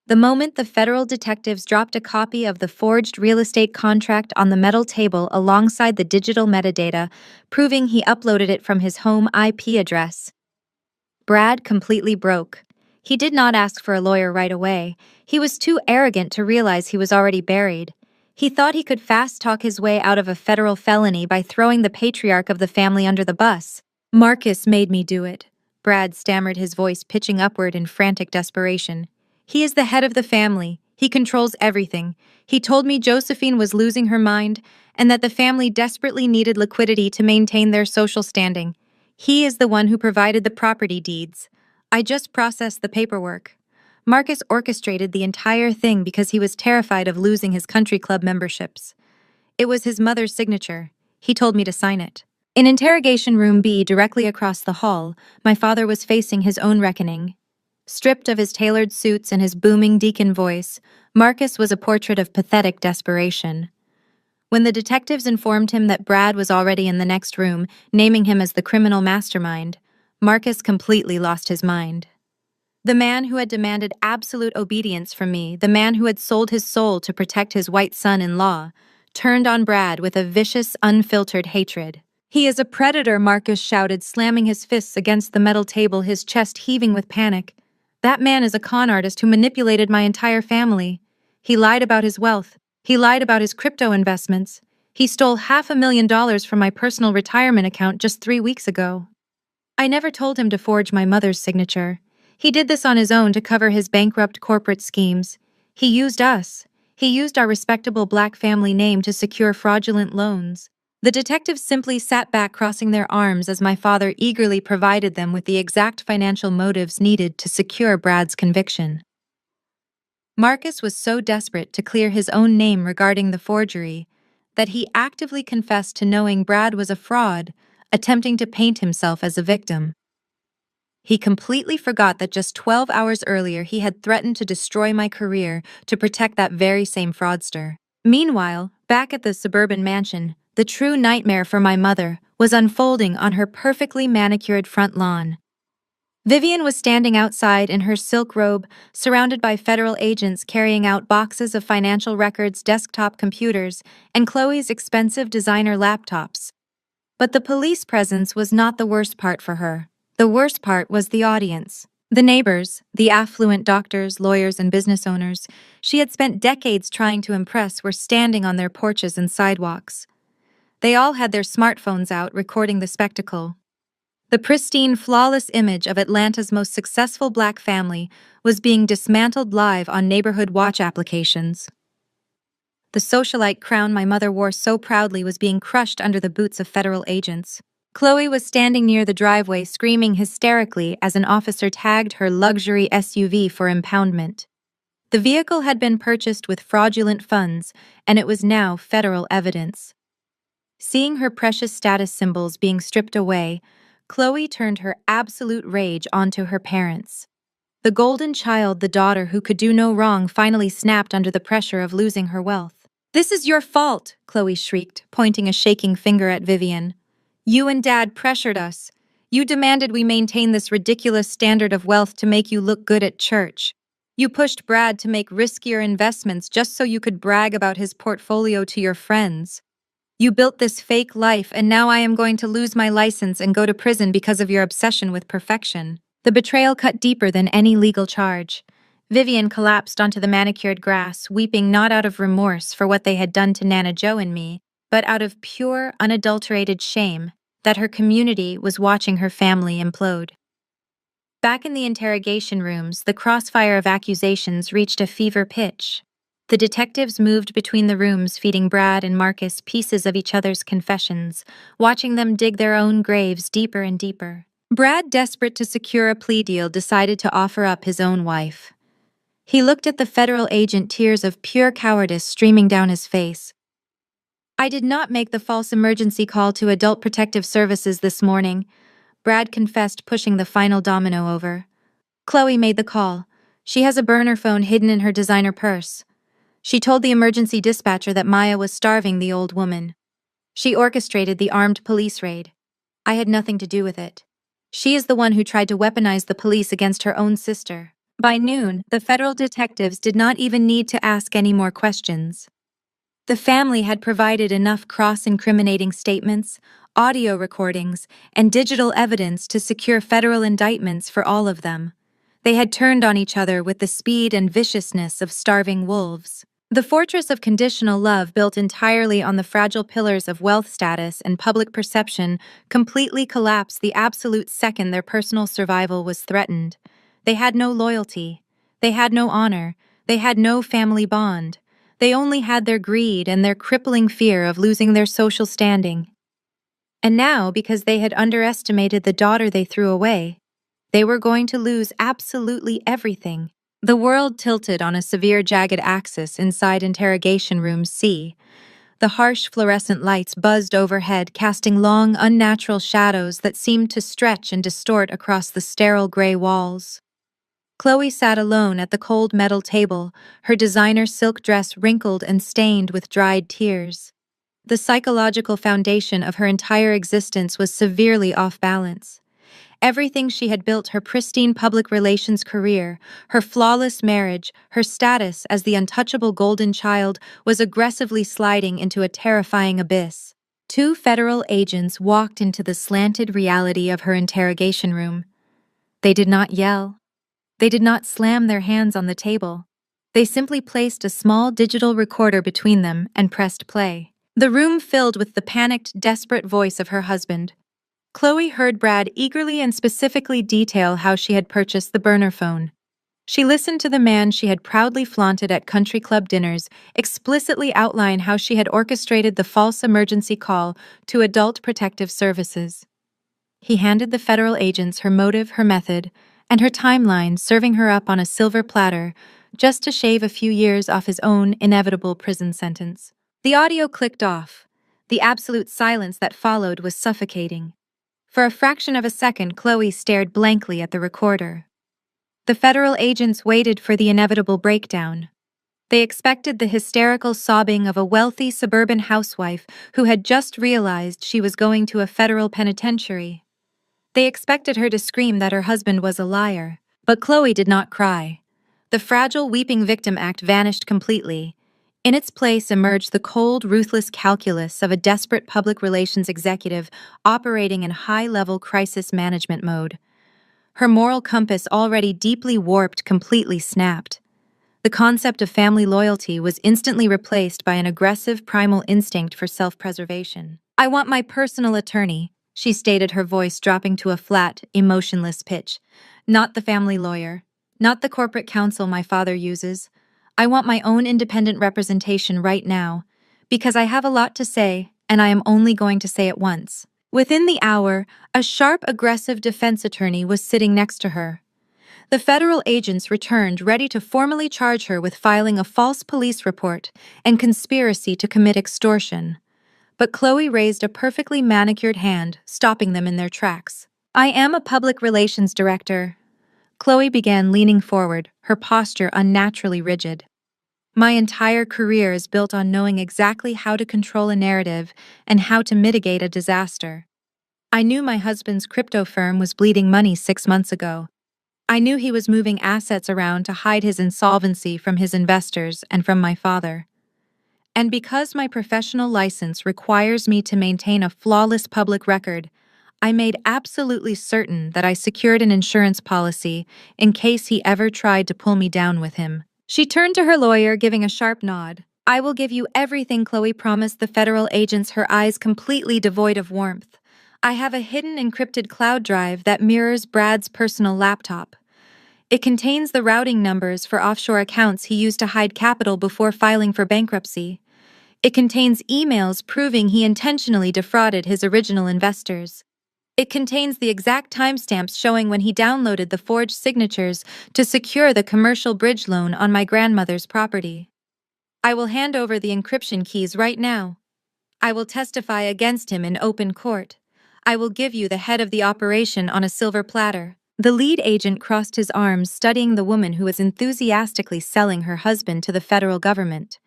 The moment the federal detectives dropped a copy of the forged real estate contract on the metal table alongside the digital metadata, proving he uploaded it from his home IP address, Brad completely broke. He did not ask for a lawyer right away. He was too arrogant to realize he was already buried. He thought he could fast-talk his way out of a federal felony by throwing the patriarch of the family under the bus. "Marcus made me do it," Brad stammered, his voice pitching upward in frantic desperation. "He is the head of the family. He controls everything. He told me Josephine was losing her mind and that the family desperately needed liquidity to maintain their social standing. He is the one who provided the property deeds. I just processed the paperwork." Marcus orchestrated the entire thing because he was terrified of losing his country club memberships. It was his mother's signature. He told me to sign it. In interrogation room B, directly across the hall, my father was facing his own reckoning. Stripped of his tailored suits and his booming deacon voice, Marcus was a portrait of pathetic desperation. When the detectives informed him that Brad was already in the next room, naming him as the criminal mastermind, Marcus completely lost his mind. The man who had demanded absolute obedience from me, the man who had sold his soul to protect his white son-in-law, turned on Brad with a vicious, unfiltered hatred. "He is a predator," Marcus shouted, slamming his fists against the metal table, his chest heaving with panic. "That man is a con artist who manipulated my entire family. He lied about his wealth. He lied about his crypto investments. He stole $500,000 from my personal retirement account just 3 weeks ago. I never told him to forge my mother's signature. He did this on his own to cover his bankrupt corporate schemes. He used us. He used our respectable black family name to secure fraudulent loans." The detectives simply sat back, crossing their arms, as my father eagerly provided them with the exact financial motives needed to secure Brad's conviction. Marcus was so desperate to clear his own name regarding the forgery that he actively confessed to knowing Brad was a fraud, attempting to paint himself as a victim. He completely forgot that just 12 hours earlier he had threatened to destroy my career to protect that very same fraudster. Meanwhile, back at the suburban mansion, the true nightmare for my mother was unfolding on her perfectly manicured front lawn. Vivian was standing outside in her silk robe, surrounded by federal agents carrying out boxes of financial records, desktop computers, and Chloe's expensive designer laptops. But the police presence was not the worst part for her. The worst part was the audience. The neighbors, the affluent doctors, lawyers, and business owners she had spent decades trying to impress, were standing on their porches and sidewalks. They all had their smartphones out, recording the spectacle. The pristine, flawless image of Atlanta's most successful black family was being dismantled live on neighborhood watch applications. The socialite crown my mother wore so proudly was being crushed under the boots of federal agents. Chloe was standing near the driveway screaming hysterically as an officer tagged her luxury SUV for impoundment. The vehicle had been purchased with fraudulent funds, and it was now federal evidence. Seeing her precious status symbols being stripped away, Chloe turned her absolute rage onto her parents. The golden child, the daughter who could do no wrong, finally snapped under the pressure of losing her wealth. "This is your fault," Chloe shrieked, pointing a shaking finger at Vivian. "You and Dad pressured us. You demanded we maintain this ridiculous standard of wealth to make you look good at church. You pushed Brad to make riskier investments just so you could brag about his portfolio to your friends. You built this fake life, and now I am going to lose my license and go to prison because of your obsession with perfection." The betrayal cut deeper than any legal charge. Vivian collapsed onto the manicured grass, weeping not out of remorse for what they had done to Nana Joe and me, but out of pure, unadulterated shame that her community was watching her family implode. Back in the interrogation rooms, the crossfire of accusations reached a fever pitch. The detectives moved between the rooms, feeding Brad and Marcus pieces of each other's confessions, watching them dig their own graves deeper and deeper. Brad, desperate to secure a plea deal, decided to offer up his own wife. He looked at the federal agent, tears of pure cowardice streaming down his face. "I did not make the false emergency call to Adult Protective Services this morning," Brad confessed, pushing the final domino over. "Chloe made the call. She has a burner phone hidden in her designer purse. She told the emergency dispatcher that Maya was starving the old woman. She orchestrated the armed police raid. I had nothing to do with it. She is the one who tried to weaponize the police against her own sister." By noon, the federal detectives did not even need to ask any more questions. The family had provided enough cross-incriminating statements, audio recordings, and digital evidence to secure federal indictments for all of them. They had turned on each other with the speed and viciousness of starving wolves. The fortress of conditional love, built entirely on the fragile pillars of wealth status and public perception, completely collapsed the absolute second their personal survival was threatened. They had no loyalty. They had no honor. They had no family bond. They only had their greed and their crippling fear of losing their social standing. And now, because they had underestimated the daughter they threw away, they were going to lose absolutely everything. The world tilted on a severe jagged axis inside interrogation room C. The harsh fluorescent lights buzzed overhead, casting long, unnatural shadows that seemed to stretch and distort across the sterile gray walls. Chloe sat alone at the cold metal table, her designer silk dress wrinkled and stained with dried tears. The psychological foundation of her entire existence was severely off balance. Everything she had built, her pristine public relations career, her flawless marriage, her status as the untouchable golden child, was aggressively sliding into a terrifying abyss. Two federal agents walked into the slanted reality of her interrogation room. They did not yell. They did not slam their hands on the table. They simply placed a small digital recorder between them and pressed play. The room filled with the panicked, desperate voice of her husband. Chloe heard Brad eagerly and specifically detail how she had purchased the burner phone. She listened to the man she had proudly flaunted at country club dinners explicitly outline how she had orchestrated the false emergency call to Adult Protective Services. He handed the federal agents her motive, her method, and her timeline, serving her up on a silver platter just to shave a few years off his own inevitable prison sentence. The audio clicked off. The absolute silence that followed was suffocating. For a fraction of a second, Chloe stared blankly at the recorder. The federal agents waited for the inevitable breakdown. They expected the hysterical sobbing of a wealthy suburban housewife who had just realized she was going to a federal penitentiary. They expected her to scream that her husband was a liar. But Chloe did not cry. The fragile weeping victim act vanished completely. In its place emerged the cold, ruthless calculus of a desperate public relations executive operating in high-level crisis management mode. Her moral compass, already deeply warped, completely snapped. The concept of family loyalty was instantly replaced by an aggressive primal instinct for self-preservation. "I want my personal attorney," she stated, her voice dropping to a flat, emotionless pitch. "Not the family lawyer. Not the corporate counsel my father uses. I want my own independent representation right now, because I have a lot to say, and I am only going to say it once." Within the hour, a sharp, aggressive defense attorney was sitting next to her. The federal agents returned, ready to formally charge her with filing a false police report and conspiracy to commit extortion. But Chloe raised a perfectly manicured hand, stopping them in their tracks. "I am a public relations director." Chloe began, leaning forward, her posture unnaturally rigid. "My entire career is built on knowing exactly how to control a narrative and how to mitigate a disaster. I knew my husband's crypto firm was bleeding money 6 months ago. I knew he was moving assets around to hide his insolvency from his investors and from my father. And because my professional license requires me to maintain a flawless public record, I made absolutely certain that I secured an insurance policy in case he ever tried to pull me down with him." She turned to her lawyer, giving a sharp nod. "I will give you everything," Chloe promised the federal agents, her eyes completely devoid of warmth. "I have a hidden encrypted cloud drive that mirrors Brad's personal laptop. It contains the routing numbers for offshore accounts he used to hide capital before filing for bankruptcy. It contains emails proving he intentionally defrauded his original investors. It contains the exact timestamps showing when he downloaded the forged signatures to secure the commercial bridge loan on my grandmother's property. I will hand over the encryption keys right now. I will testify against him in open court. I will give you the head of the operation on a silver platter." The lead agent crossed his arms, studying the woman who was enthusiastically selling her husband to the federal government.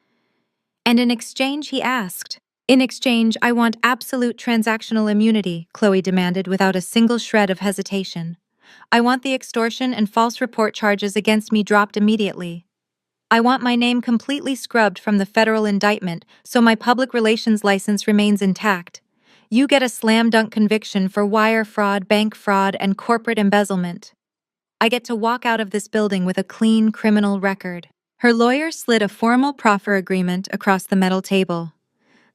"And in exchange," he asked. "In exchange, I want absolute transactional immunity," Chloe demanded without a single shred of hesitation. "I want the extortion and false report charges against me dropped immediately. I want my name completely scrubbed from the federal indictment so my public relations license remains intact. You get a slam-dunk conviction for wire fraud, bank fraud, and corporate embezzlement. I get to walk out of this building with a clean criminal record." Her lawyer slid a formal proffer agreement across the metal table.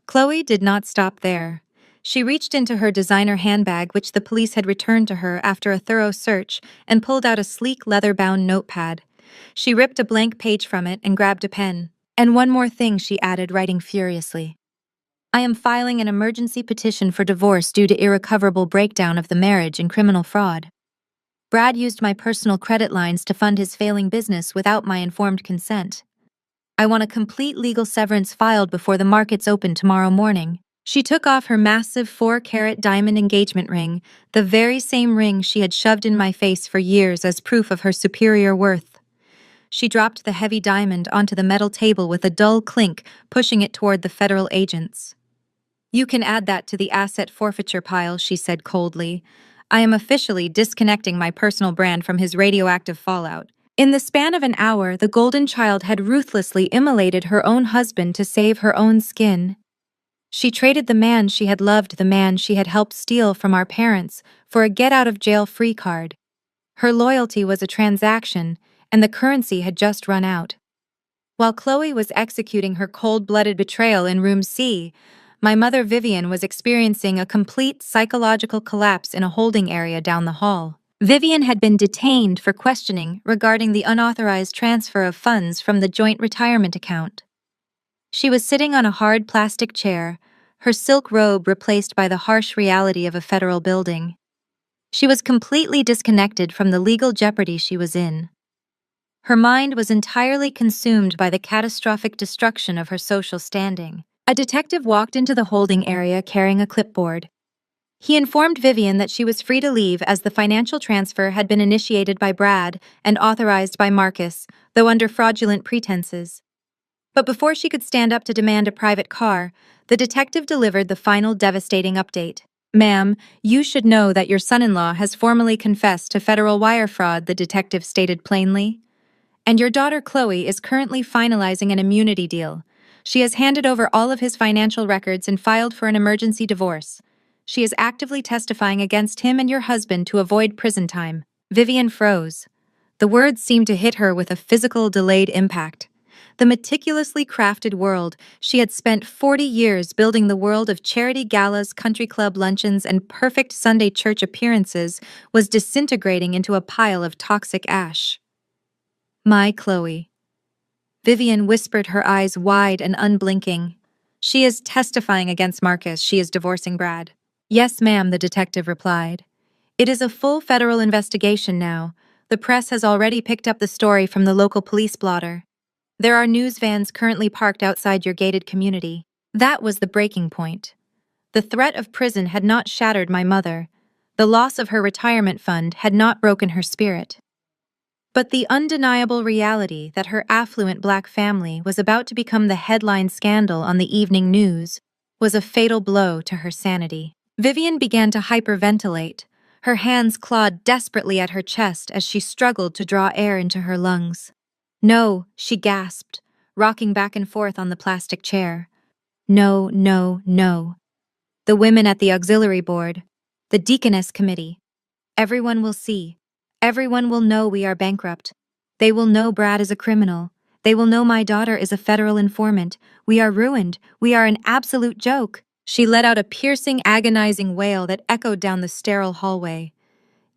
Chloe did not stop there. She reached into her designer handbag, which the police had returned to her after a thorough search, and pulled out a sleek leather-bound notepad. She ripped a blank page from it and grabbed a pen. "And one more thing," she added, writing furiously. "I am filing an emergency petition for divorce due to irrecoverable breakdown of the marriage and criminal fraud. Brad used my personal credit lines to fund his failing business without my informed consent. I want a complete legal severance filed before the markets open tomorrow morning." She took off her massive 4-carat diamond engagement ring, the very same ring she had shoved in my face for years as proof of her superior worth. She dropped the heavy diamond onto the metal table with a dull clink, pushing it toward the federal agents. "You can add that to the asset forfeiture pile," she said coldly. "I am officially disconnecting my personal brand from his radioactive fallout." In the span of an hour, the golden child had ruthlessly immolated her own husband to save her own skin. She traded the man she had loved, the man she had helped steal from our parents, for a get-out-of-jail-free card. Her loyalty was a transaction, and the currency had just run out. While Chloe was executing her cold-blooded betrayal in Room C, my mother Vivian was experiencing a complete psychological collapse in a holding area down the hall. Vivian had been detained for questioning regarding the unauthorized transfer of funds from the joint retirement account. She was sitting on a hard plastic chair, her silk robe replaced by the harsh reality of a federal building. She was completely disconnected from the legal jeopardy she was in. Her mind was entirely consumed by the catastrophic destruction of her social standing. A detective walked into the holding area carrying a clipboard. He informed Vivian that she was free to leave as the financial transfer had been initiated by Brad and authorized by Marcus, though under fraudulent pretenses. But before she could stand up to demand a private car, the detective delivered the final devastating update. "Ma'am, you should know that your son-in-law has formally confessed to federal wire fraud," the detective stated plainly. "And your daughter Chloe is currently finalizing an immunity deal. She has handed over all of his financial records and filed for an emergency divorce. She is actively testifying against him and your husband to avoid prison time." Vivian froze. The words seemed to hit her with a physical, delayed impact. The meticulously crafted world she had spent 40 years building, the world of charity galas, country club luncheons, and perfect Sunday church appearances, was disintegrating into a pile of toxic ash. My Chloe. Vivian whispered, her eyes wide and unblinking. She is testifying against Marcus. She is divorcing Brad. Yes, ma'am, the detective replied. It is a full federal investigation now. The press has already picked up the story from the local police blotter. There are news vans currently parked outside your gated community. That was the breaking point. The threat of prison had not shattered my mother. The loss of her retirement fund had not broken her spirit. But the undeniable reality that her affluent black family was about to become the headline scandal on the evening news was a fatal blow to her sanity. Vivian began to hyperventilate. Her hands clawed desperately at her chest as she struggled to draw air into her lungs. No, she gasped, rocking back and forth on the plastic chair. No, no, no. The women at the auxiliary board, the deaconess committee. Everyone will see. Everyone will know we are bankrupt. They will know Brad is a criminal. They will know my daughter is a federal informant. We are ruined. We are an absolute joke. She let out a piercing, agonizing wail that echoed down the sterile hallway.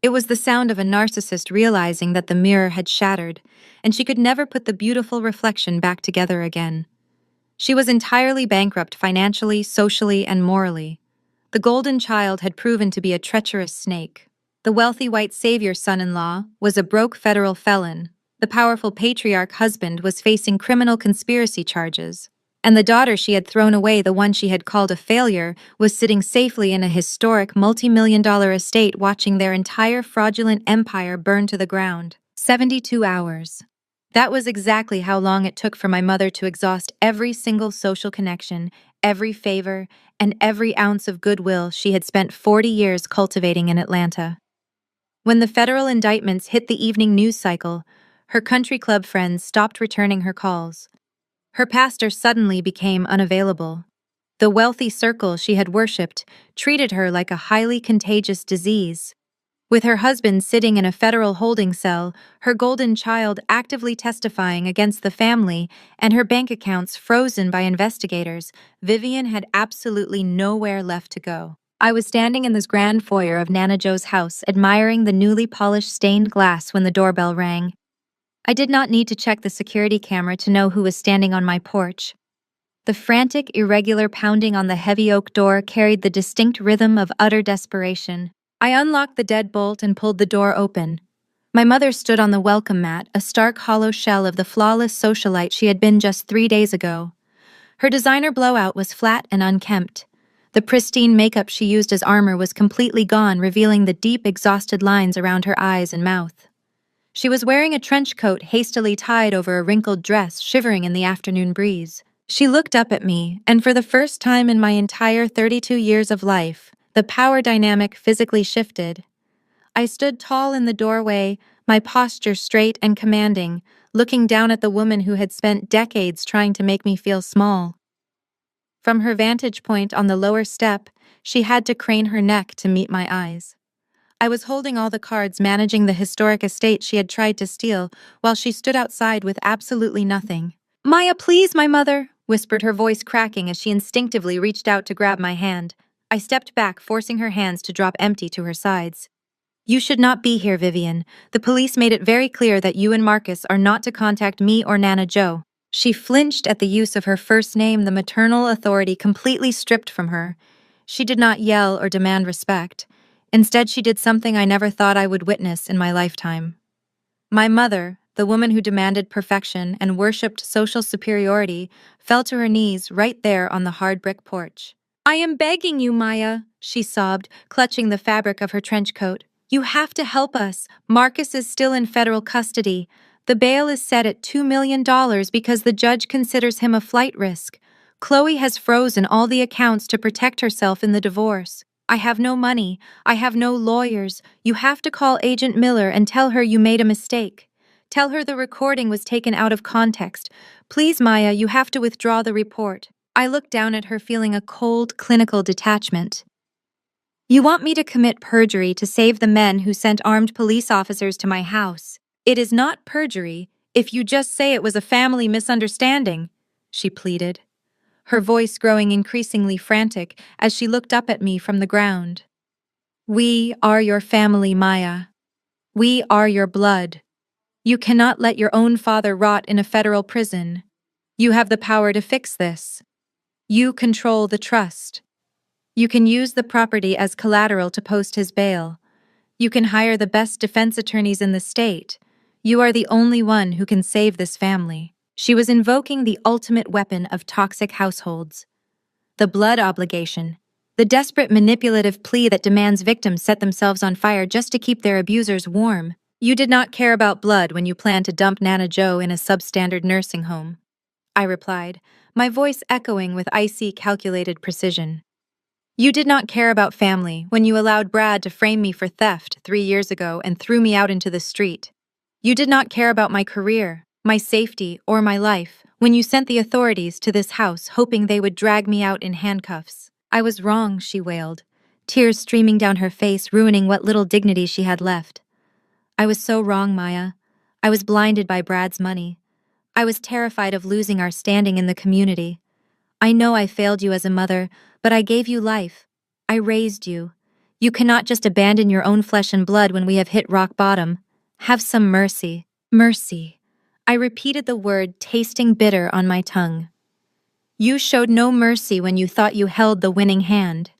It was the sound of a narcissist realizing that the mirror had shattered, and she could never put the beautiful reflection back together again. She was entirely bankrupt financially, socially, and morally. The golden child had proven to be a treacherous snake. The wealthy white savior son-in-law was a broke federal felon. The powerful patriarch husband was facing criminal conspiracy charges. And the daughter she had thrown away, the one she had called a failure, was sitting safely in a historic multi-million-dollar estate watching their entire fraudulent empire burn to the ground. 72 hours. That was exactly how long it took for my mother to exhaust every single social connection, every favor, and every ounce of goodwill she had spent 40 years cultivating in Atlanta. When the federal indictments hit the evening news cycle, her country club friends stopped returning her calls. Her pastor suddenly became unavailable. The wealthy circle she had worshipped treated her like a highly contagious disease. With her husband sitting in a federal holding cell, her golden child actively testifying against the family, and her bank accounts frozen by investigators, Vivian had absolutely nowhere left to go. I was standing in this grand foyer of Nana Joe's house, admiring the newly polished stained glass when the doorbell rang. I did not need to check the security camera to know who was standing on my porch. The frantic, irregular pounding on the heavy oak door carried the distinct rhythm of utter desperation. I unlocked the deadbolt and pulled the door open. My mother stood on the welcome mat, a stark hollow shell of the flawless socialite she had been just 3 days ago. Her designer blowout was flat and unkempt. The pristine makeup she used as armor was completely gone, revealing the deep, exhausted lines around her eyes and mouth. She was wearing a trench coat hastily tied over a wrinkled dress, shivering in the afternoon breeze. She looked up at me, and for the first time in my entire 32 years of life, the power dynamic physically shifted. I stood tall in the doorway, my posture straight and commanding, looking down at the woman who had spent decades trying to make me feel small. From her vantage point on the lower step, she had to crane her neck to meet my eyes. I was holding all the cards managing the historic estate she had tried to steal, while she stood outside with absolutely nothing. "Maya, please, my mother," whispered her voice cracking as she instinctively reached out to grab my hand. I stepped back, forcing her hands to drop empty to her sides. "You should not be here, Vivian. The police made it very clear that you and Marcus are not to contact me or Nana Joe." She flinched at the use of her first name, the maternal authority completely stripped from her. She did not yell or demand respect. Instead, she did something I never thought I would witness in my lifetime. My mother, the woman who demanded perfection and worshipped social superiority, fell to her knees right there on the hard brick porch. "I am begging you, Maya," she sobbed, clutching the fabric of her trench coat. "You have to help us. Marcus is still in federal custody. The bail is set at $2 million because the judge considers him a flight risk. Chloe has frozen all the accounts to protect herself in the divorce. I have no money. I have no lawyers. You have to call Agent Miller and tell her you made a mistake. Tell her the recording was taken out of context. Please, Maya, you have to withdraw the report." I looked down at her, feeling a cold, clinical detachment. "You want me to commit perjury to save the men who sent armed police officers to my house. It is not perjury if you just say it was a family misunderstanding," she pleaded, her voice growing increasingly frantic as she looked up at me from the ground. "We are your family, Maya. We are your blood. You cannot let your own father rot in a federal prison. You have the power to fix this. You control the trust. You can use the property as collateral to post his bail. You can hire the best defense attorneys in the state. You are the only one who can save this family. She was invoking the ultimate weapon of toxic households. The blood obligation. The desperate manipulative plea that demands victims set themselves on fire just to keep their abusers warm. You did not care about blood when you planned to dump Nana Joe in a substandard nursing home, I replied, my voice echoing with icy, calculated precision. You did not care about family when you allowed Brad to frame me for theft 3 years ago and threw me out into the street. You did not care about my career, my safety, or my life when you sent the authorities to this house hoping they would drag me out in handcuffs. I was wrong, she wailed, tears streaming down her face, ruining what little dignity she had left. I was so wrong, Maya. I was blinded by Brad's money. I was terrified of losing our standing in the community. I know I failed you as a mother, but I gave you life. I raised you. You cannot just abandon your own flesh and blood when we have hit rock bottom. Have some mercy. Mercy. I repeated the word, tasting bitter on my tongue. You showed no mercy when you thought you held the winning hand.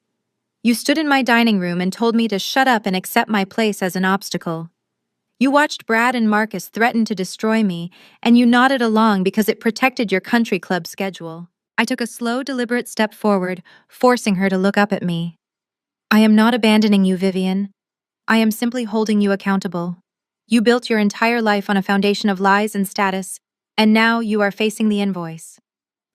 You stood in my dining room and told me to shut up and accept my place as an obstacle. You watched Brad and Marcus threaten to destroy me, and you nodded along because it protected your country club schedule. I took a slow, deliberate step forward, forcing her to look up at me. I am not abandoning you, Vivian. I am simply holding you accountable. You built your entire life on a foundation of lies and status, and now you are facing the invoice.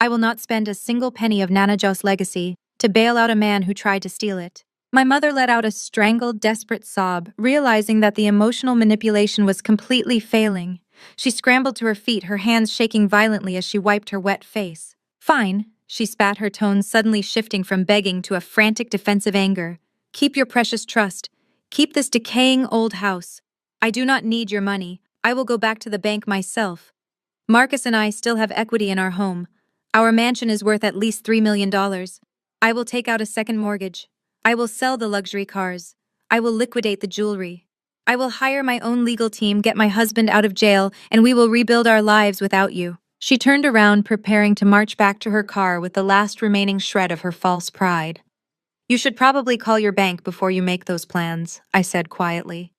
I will not spend a single penny of Nana Joe's legacy to bail out a man who tried to steal it. My mother let out a strangled, desperate sob, realizing that the emotional manipulation was completely failing. She scrambled to her feet, her hands shaking violently as she wiped her wet face. Fine, she spat, her tone suddenly shifting from begging to a frantic defensive anger. Keep your precious trust. Keep this decaying old house. I do not need your money. I will go back to the bank myself. Marcus and I still have equity in our home. Our mansion is worth at least $3 million. I will take out a second mortgage. I will sell the luxury cars. I will liquidate the jewelry. I will hire my own legal team, get my husband out of jail, and we will rebuild our lives without you. She turned around, preparing to march back to her car with the last remaining shred of her false pride. You should probably call your bank before you make those plans, I said quietly.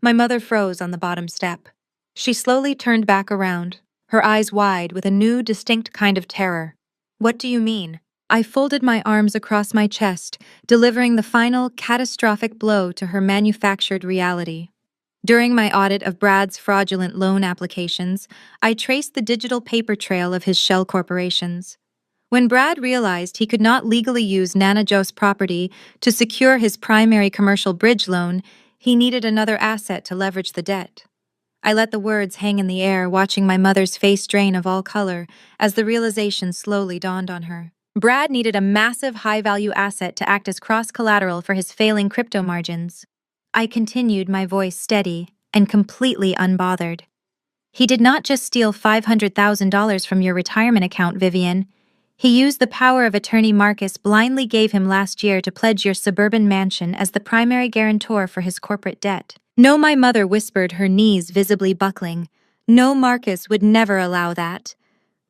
My mother froze on the bottom step. She slowly turned back around, her eyes wide with a new, distinct kind of terror. What do you mean? I folded my arms across my chest, delivering the final, catastrophic blow to her manufactured reality. During my audit of Brad's fraudulent loan applications, I traced the digital paper trail of his shell corporations. When Brad realized he could not legally use Nana Joe's property to secure his primary commercial bridge loan, he needed another asset to leverage the debt. I let the words hang in the air, watching my mother's face drain of all color as the realization slowly dawned on her. Brad needed a massive high-value asset to act as cross-collateral for his failing crypto margins. I continued, my voice steady and completely unbothered. He did not just steal $500,000 from your retirement account, Vivian. He used the power of attorney Marcus blindly gave him last year to pledge your suburban mansion as the primary guarantor for his corporate debt. No, my mother whispered, her knees visibly buckling. No, Marcus would never allow that.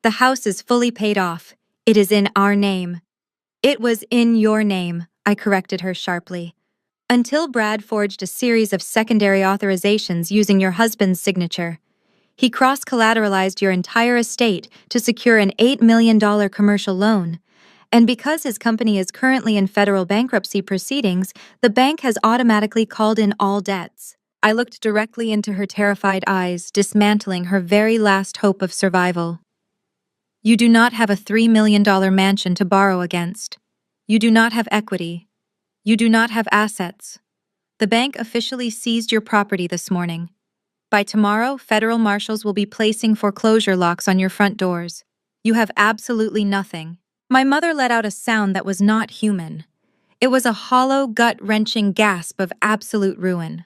The house is fully paid off. It is in our name. It was in your name, I corrected her sharply. Until Brad forged a series of secondary authorizations using your husband's signature. He cross-collateralized your entire estate to secure an $8 million commercial loan. And because his company is currently in federal bankruptcy proceedings, the bank has automatically called in all debts. I looked directly into her terrified eyes, dismantling her very last hope of survival. You do not have a $3 million mansion to borrow against. You do not have equity. You do not have assets. The bank officially seized your property this morning. By tomorrow, federal marshals will be placing foreclosure locks on your front doors. You have absolutely nothing. My mother let out a sound that was not human. It was a hollow, gut-wrenching gasp of absolute ruin.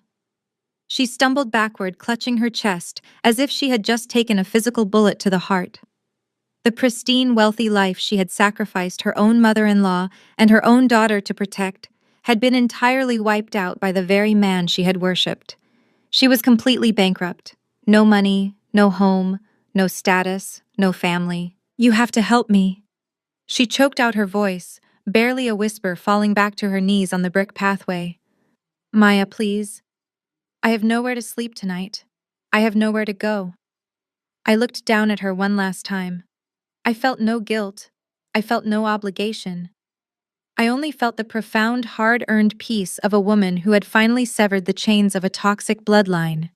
She stumbled backward, clutching her chest, as if she had just taken a physical bullet to the heart. The pristine, wealthy life she had sacrificed her own mother-in-law and her own daughter to protect had been entirely wiped out by the very man she had worshipped. She was completely bankrupt. No money, no home, no status, no family. You have to help me. She choked out her voice, barely a whisper, falling back to her knees on the brick pathway. Maya, please. I have nowhere to sleep tonight. I have nowhere to go. I looked down at her one last time. I felt no guilt. I felt no obligation. I only felt the profound, hard-earned peace of a woman who had finally severed the chains of a toxic bloodline.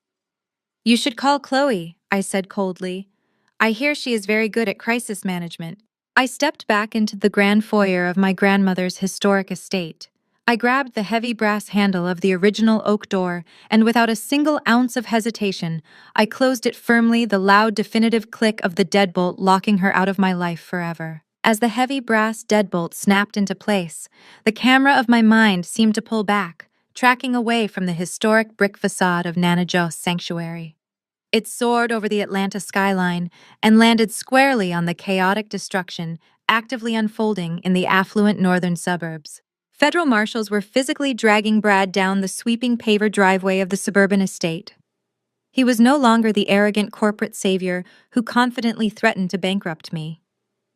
You should call Chloe, I said coldly. I hear she is very good at crisis management. I stepped back into the grand foyer of my grandmother's historic estate. I grabbed the heavy brass handle of the original oak door, and without a single ounce of hesitation, I closed it firmly, the loud, definitive click of the deadbolt locking her out of my life forever. As the heavy brass deadbolt snapped into place, the camera of my mind seemed to pull back, tracking away from the historic brick facade of Nana Jo's sanctuary. It soared over the Atlanta skyline and landed squarely on the chaotic destruction actively unfolding in the affluent northern suburbs. Federal marshals were physically dragging Brad down the sweeping paver driveway of the suburban estate. He was no longer the arrogant corporate savior who confidently threatened to bankrupt me.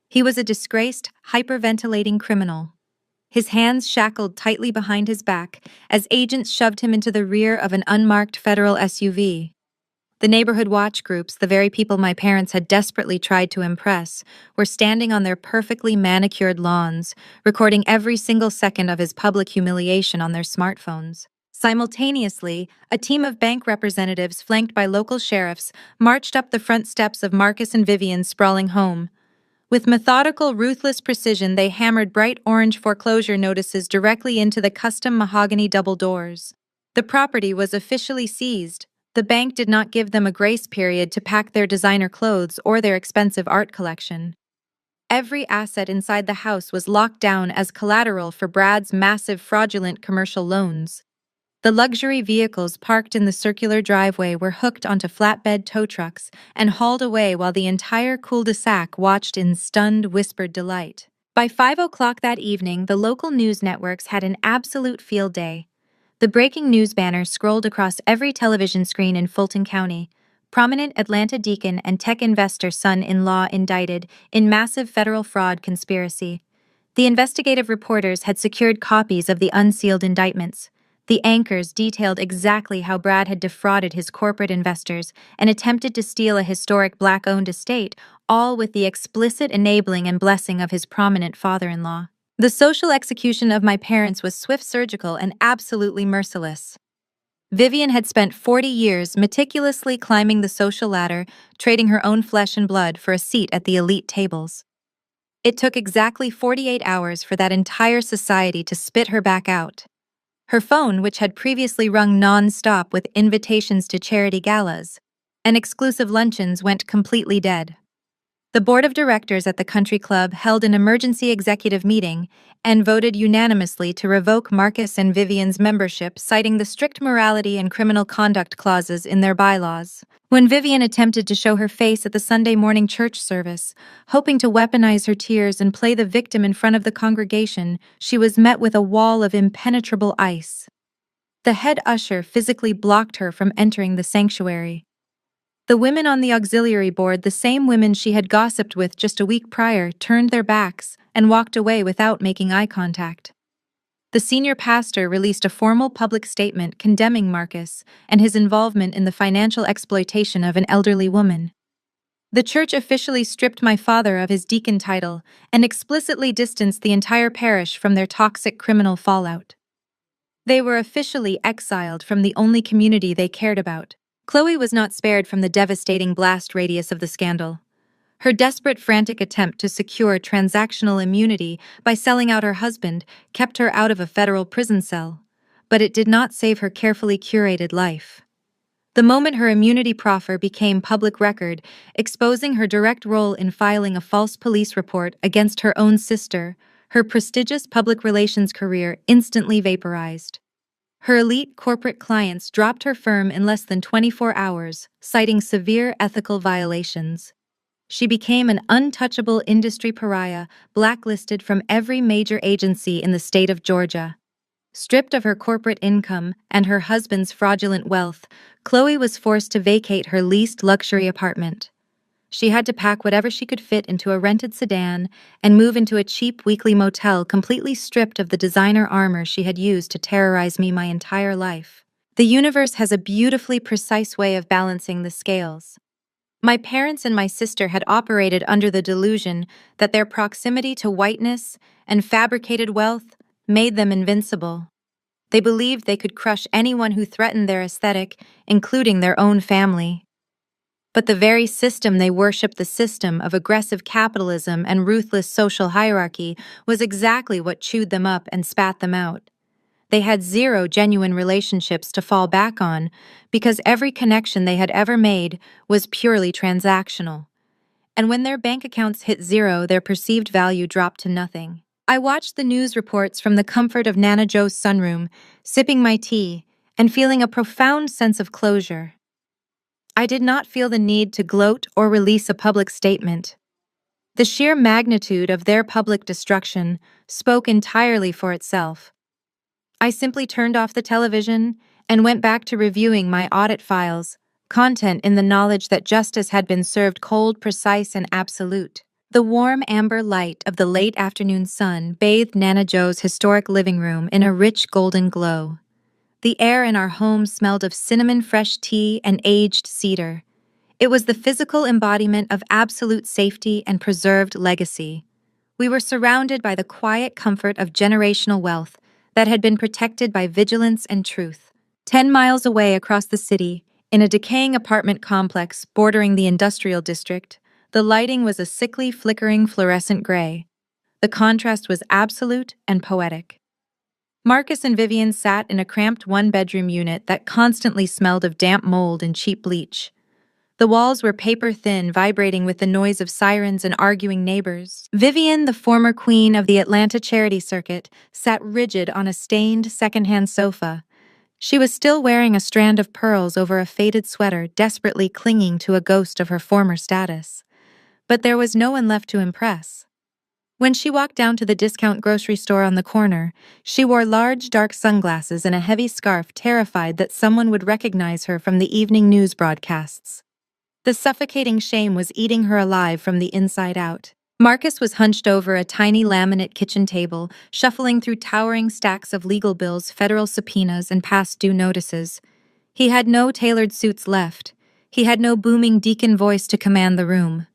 He was a disgraced, hyperventilating criminal. His hands shackled tightly behind his back as agents shoved him into the rear of an unmarked federal SUV. The neighborhood watch groups, the very people my parents had desperately tried to impress, were standing on their perfectly manicured lawns, recording every single second of his public humiliation on their smartphones. Simultaneously, a team of bank representatives flanked by local sheriffs marched up the front steps of Marcus and Vivian's sprawling home. With methodical, ruthless precision, they hammered bright orange foreclosure notices directly into the custom mahogany double doors. The property was officially seized. The bank did not give them a grace period to pack their designer clothes or their expensive art collection. Every asset inside the house was locked down as collateral for Brad's massive fraudulent commercial loans. The luxury vehicles parked in the circular driveway were hooked onto flatbed tow trucks and hauled away while the entire cul-de-sac watched in stunned, whispered delight. By 5 o'clock that evening, the local news networks had an absolute field day. The breaking news banner scrolled across every television screen in Fulton County. Prominent Atlanta deacon and tech investor son-in-law indicted in massive federal fraud conspiracy. The investigative reporters had secured copies of the unsealed indictments. The anchors detailed exactly how Brad had defrauded his corporate investors and attempted to steal a historic black-owned estate, all with the explicit enabling and blessing of his prominent father-in-law. The social execution of my parents was swift, surgical, and absolutely merciless. Vivian had spent 40 years meticulously climbing the social ladder, trading her own flesh and blood for a seat at the elite tables. It took exactly 48 hours for that entire society to spit her back out. Her phone, which had previously rung non-stop with invitations to charity galas and exclusive luncheons, went completely dead. The board of directors at the country club held an emergency executive meeting and voted unanimously to revoke Marcus and Vivian's membership, citing the strict morality and criminal conduct clauses in their bylaws. When Vivian attempted to show her face at the Sunday morning church service, hoping to weaponize her tears and play the victim in front of the congregation, she was met with a wall of impenetrable ice. The head usher physically blocked her from entering the sanctuary. The women on the auxiliary board, the same women she had gossiped with just a week prior, turned their backs and walked away without making eye contact. The senior pastor released a formal public statement condemning Marcus and his involvement in the financial exploitation of an elderly woman. The church officially stripped my father of his deacon title and explicitly distanced the entire parish from their toxic criminal fallout. They were officially exiled from the only community they cared about. Chloe was not spared from the devastating blast radius of the scandal. Her desperate, frantic attempt to secure transactional immunity by selling out her husband kept her out of a federal prison cell, but it did not save her carefully curated life. The moment her immunity proffer became public record, exposing her direct role in filing a false police report against her own sister, her prestigious public relations career instantly vaporized. Her elite corporate clients dropped her firm in less than 24 hours, citing severe ethical violations. She became an untouchable industry pariah, blacklisted from every major agency in the state of Georgia. Stripped of her corporate income and her husband's fraudulent wealth, Chloe was forced to vacate her leased luxury apartment. She had to pack whatever she could fit into a rented sedan and move into a cheap weekly motel completely stripped of the designer armor she had used to terrorize me my entire life. The universe has a beautifully precise way of balancing the scales. My parents and my sister had operated under the delusion that their proximity to whiteness and fabricated wealth made them invincible. They believed they could crush anyone who threatened their aesthetic, including their own family. But the very system they worshipped, the system of aggressive capitalism and ruthless social hierarchy, was exactly what chewed them up and spat them out. They had zero genuine relationships to fall back on because every connection they had ever made was purely transactional. And when their bank accounts hit zero, their perceived value dropped to nothing. I watched the news reports from the comfort of Nana Joe's sunroom, sipping my tea and feeling a profound sense of closure. I did not feel the need to gloat or release a public statement. The sheer magnitude of their public destruction spoke entirely for itself. I simply turned off the television and went back to reviewing my audit files, content in the knowledge that justice had been served cold, precise, and absolute. The warm amber light of the late afternoon sun bathed Nana Joe's historic living room in a rich golden glow. The air in our home smelled of cinnamon fresh tea and aged cedar. It was the physical embodiment of absolute safety and preserved legacy. We were surrounded by the quiet comfort of generational wealth that had been protected by vigilance and truth. 10 miles away across the city, in a decaying apartment complex bordering the industrial district, the lighting was a sickly, flickering fluorescent gray. The contrast was absolute and poetic. Marcus and Vivian sat in a cramped one-bedroom unit that constantly smelled of damp mold and cheap bleach. The walls were paper-thin, vibrating with the noise of sirens and arguing neighbors. Vivian, the former queen of the Atlanta charity circuit, sat rigid on a stained second-hand sofa. She was still wearing a strand of pearls over a faded sweater, desperately clinging to a ghost of her former status. But there was no one left to impress. When she walked down to the discount grocery store on the corner, she wore large, dark sunglasses and a heavy scarf, terrified that someone would recognize her from the evening news broadcasts. The suffocating shame was eating her alive from the inside out. Marcus was hunched over a tiny laminate kitchen table, shuffling through towering stacks of legal bills, federal subpoenas, and past due notices. He had no tailored suits left. He had no booming deacon voice to command the room.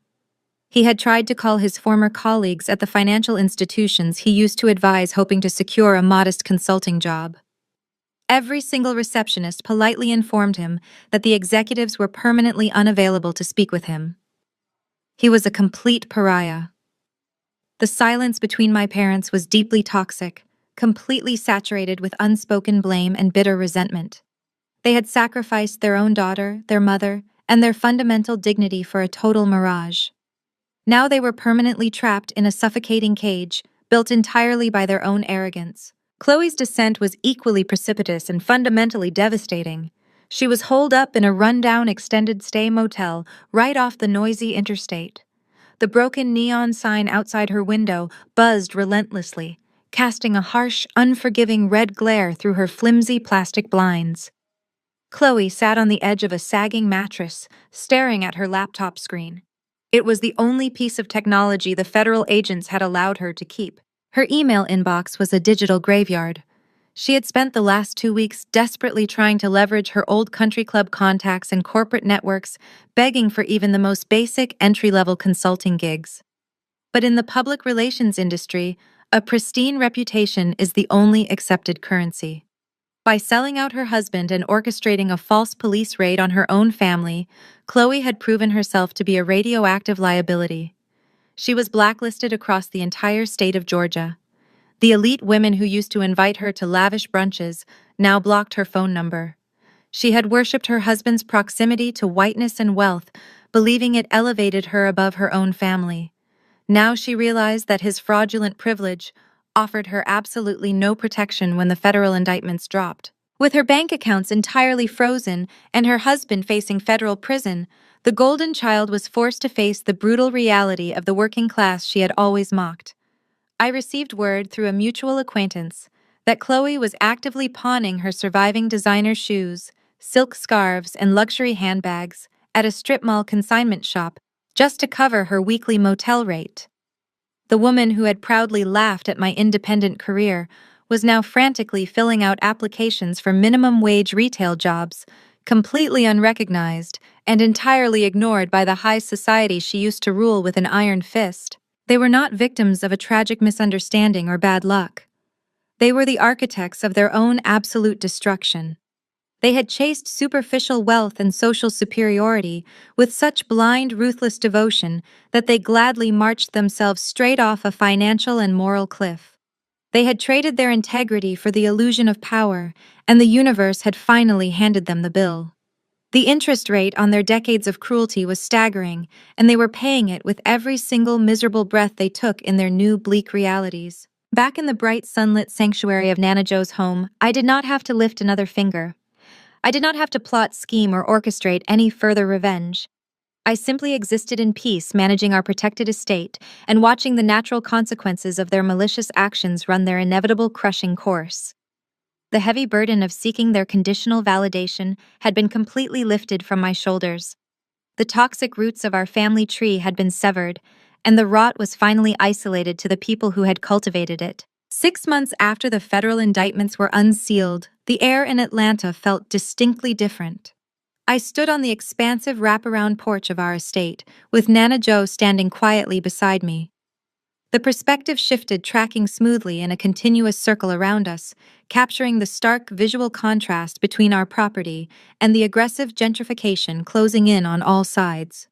He had tried to call his former colleagues at the financial institutions he used to advise, hoping to secure a modest consulting job. Every single receptionist politely informed him that the executives were permanently unavailable to speak with him. He was a complete pariah. The silence between my parents was deeply toxic, completely saturated with unspoken blame and bitter resentment. They had sacrificed their own daughter, their mother, and their fundamental dignity for a total mirage. Now they were permanently trapped in a suffocating cage, built entirely by their own arrogance. Chloe's descent was equally precipitous and fundamentally devastating. She was holed up in a rundown extended-stay motel right off the noisy interstate. The broken neon sign outside her window buzzed relentlessly, casting a harsh, unforgiving red glare through her flimsy plastic blinds. Chloe sat on the edge of a sagging mattress, staring at her laptop screen. It was the only piece of technology the federal agents had allowed her to keep. Her email inbox was a digital graveyard. She had spent the last 2 weeks desperately trying to leverage her old country club contacts and corporate networks, begging for even the most basic entry-level consulting gigs. But in the public relations industry, a pristine reputation is the only accepted currency. By selling out her husband and orchestrating a false police raid on her own family, Chloe had proven herself to be a radioactive liability. She was blacklisted across the entire state of Georgia. The elite women who used to invite her to lavish brunches now blocked her phone number. She had worshipped her husband's proximity to whiteness and wealth, believing it elevated her above her own family. Now she realized that his fraudulent privilege offered her absolutely no protection when the federal indictments dropped. With her bank accounts entirely frozen and her husband facing federal prison, the golden child was forced to face the brutal reality of the working class she had always mocked. I received word through a mutual acquaintance that Chloe was actively pawning her surviving designer shoes, silk scarves, and luxury handbags at a strip mall consignment shop just to cover her weekly motel rate. The woman who had proudly laughed at my independent career was now frantically filling out applications for minimum wage retail jobs, completely unrecognized and entirely ignored by the high society she used to rule with an iron fist. They were not victims of a tragic misunderstanding or bad luck. They were the architects of their own absolute destruction. They had chased superficial wealth and social superiority with such blind, ruthless devotion that they gladly marched themselves straight off a financial and moral cliff. They had traded their integrity for the illusion of power, and the universe had finally handed them the bill. The interest rate on their decades of cruelty was staggering, and they were paying it with every single miserable breath they took in their new bleak realities. Back in the bright sunlit sanctuary of Nana Joe's home, I did not have to lift another finger. I did not have to plot, scheme, or orchestrate any further revenge. I simply existed in peace, managing our protected estate and watching the natural consequences of their malicious actions run their inevitable crushing course. The heavy burden of seeking their conditional validation had been completely lifted from my shoulders. The toxic roots of our family tree had been severed, and the rot was finally isolated to the people who had cultivated it. 6 months after the federal indictments were unsealed, the air in Atlanta felt distinctly different. I stood on the expansive wraparound porch of our estate, with Nana Joe standing quietly beside me. The perspective shifted, tracking smoothly in a continuous circle around us, capturing the stark visual contrast between our property and the aggressive gentrification closing in on all sides.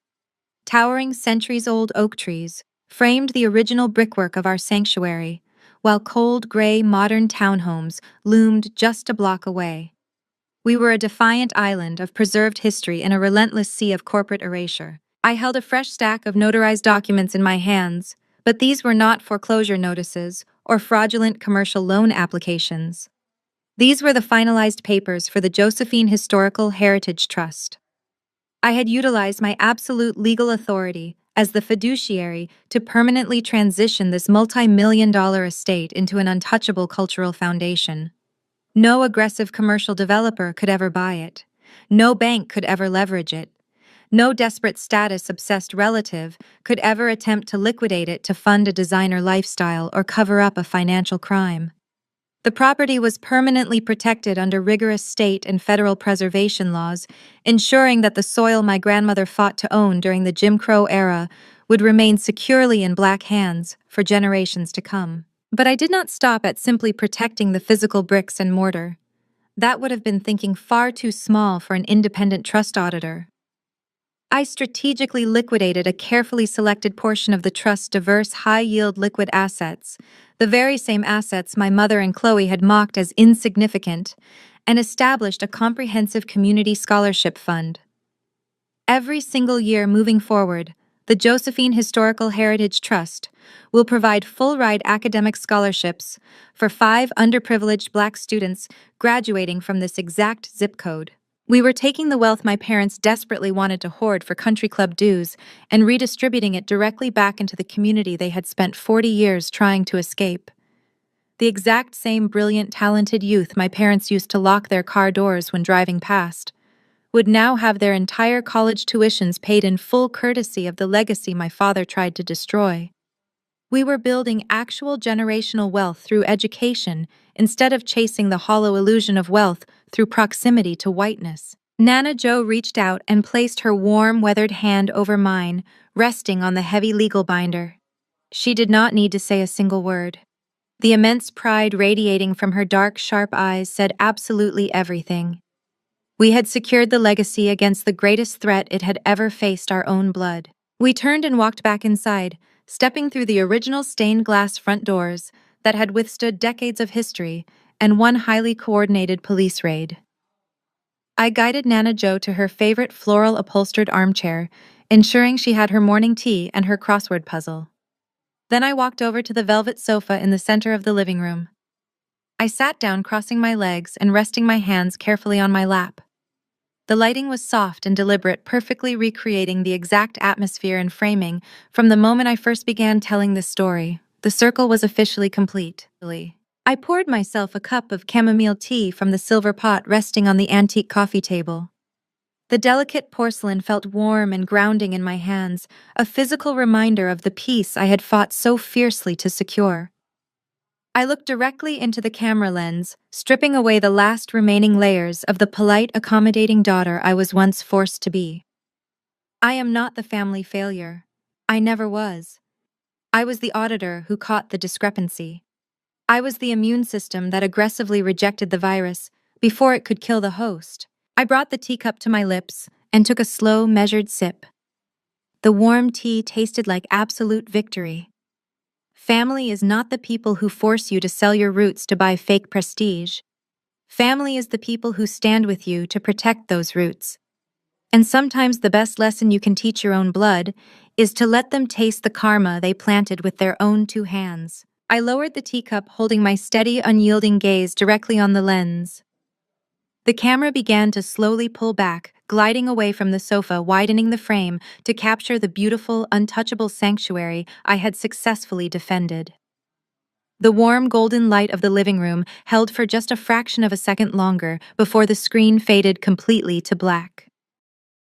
Towering centuries-old oak trees framed the original brickwork of our sanctuary, while cold, gray, modern townhomes loomed just a block away. We were a defiant island of preserved history in a relentless sea of corporate erasure. I held a fresh stack of notarized documents in my hands, but these were not foreclosure notices or fraudulent commercial loan applications. These were the finalized papers for the Josephine Historical Heritage Trust. I had utilized my absolute legal authority as the fiduciary to permanently transition this multi-million-dollar estate into an untouchable cultural foundation. No aggressive commercial developer could ever buy it. No bank could ever leverage it. No desperate status-obsessed relative could ever attempt to liquidate it to fund a designer lifestyle or cover up a financial crime. The property was permanently protected under rigorous state and federal preservation laws, ensuring that the soil my grandmother fought to own during the Jim Crow era would remain securely in Black hands for generations to come. But I did not stop at simply protecting the physical bricks and mortar. That would have been thinking far too small for an independent trust auditor. I strategically liquidated a carefully selected portion of the trust's diverse high-yield liquid assets, the very same assets my mother and Chloe had mocked as insignificant, and established a comprehensive community scholarship fund. Every single year moving forward, the Josephine Historical Heritage Trust will provide full-ride academic scholarships for 5 underprivileged Black students graduating from this exact zip code. We were taking the wealth my parents desperately wanted to hoard for country club dues and redistributing it directly back into the community they had spent 40 years trying to escape. The exact same brilliant, talented youth my parents used to lock their car doors when driving past would now have their entire college tuitions paid in full courtesy of the legacy my father tried to destroy. We were building actual generational wealth through education instead of chasing the hollow illusion of wealth through proximity to whiteness. Nana Joe reached out and placed her warm, weathered hand over mine, resting on the heavy legal binder. She did not need to say a single word. The immense pride radiating from her dark, sharp eyes said absolutely everything. We had secured the legacy against the greatest threat it had ever faced, our own blood. We turned and walked back inside, stepping through the original stained glass front doors that had withstood decades of history and one highly coordinated police raid. I guided Nana Joe to her favorite floral upholstered armchair, ensuring she had her morning tea and her crossword puzzle. Then I walked over to the velvet sofa in the center of the living room. I sat down, crossing my legs and resting my hands carefully on my lap. The lighting was soft and deliberate, perfectly recreating the exact atmosphere and framing from the moment I first began telling this story. The circle was officially complete. I I poured myself a cup of chamomile tea from the silver pot resting on the antique coffee table. The delicate porcelain felt warm and grounding in my hands, a physical reminder of the peace I had fought so fiercely to secure. I looked directly into the camera lens, stripping away the last remaining layers of the polite, accommodating daughter I was once forced to be. I am not the family failure. I never was. I was the auditor who caught the discrepancy. I was the immune system that aggressively rejected the virus before it could kill the host. I brought the teacup to my lips and took a slow, measured sip. The warm tea tasted like absolute victory. Family is not the people who force you to sell your roots to buy fake prestige. Family is the people who stand with you to protect those roots. And sometimes the best lesson you can teach your own blood is to let them taste the karma they planted with their own two hands. I lowered the teacup, holding my steady, unyielding gaze directly on the lens. The camera began to slowly pull back, gliding away from the sofa, widening the frame to capture the beautiful, untouchable sanctuary I had successfully defended. The warm golden light of the living room held for just a fraction of a second longer before the screen faded completely to black.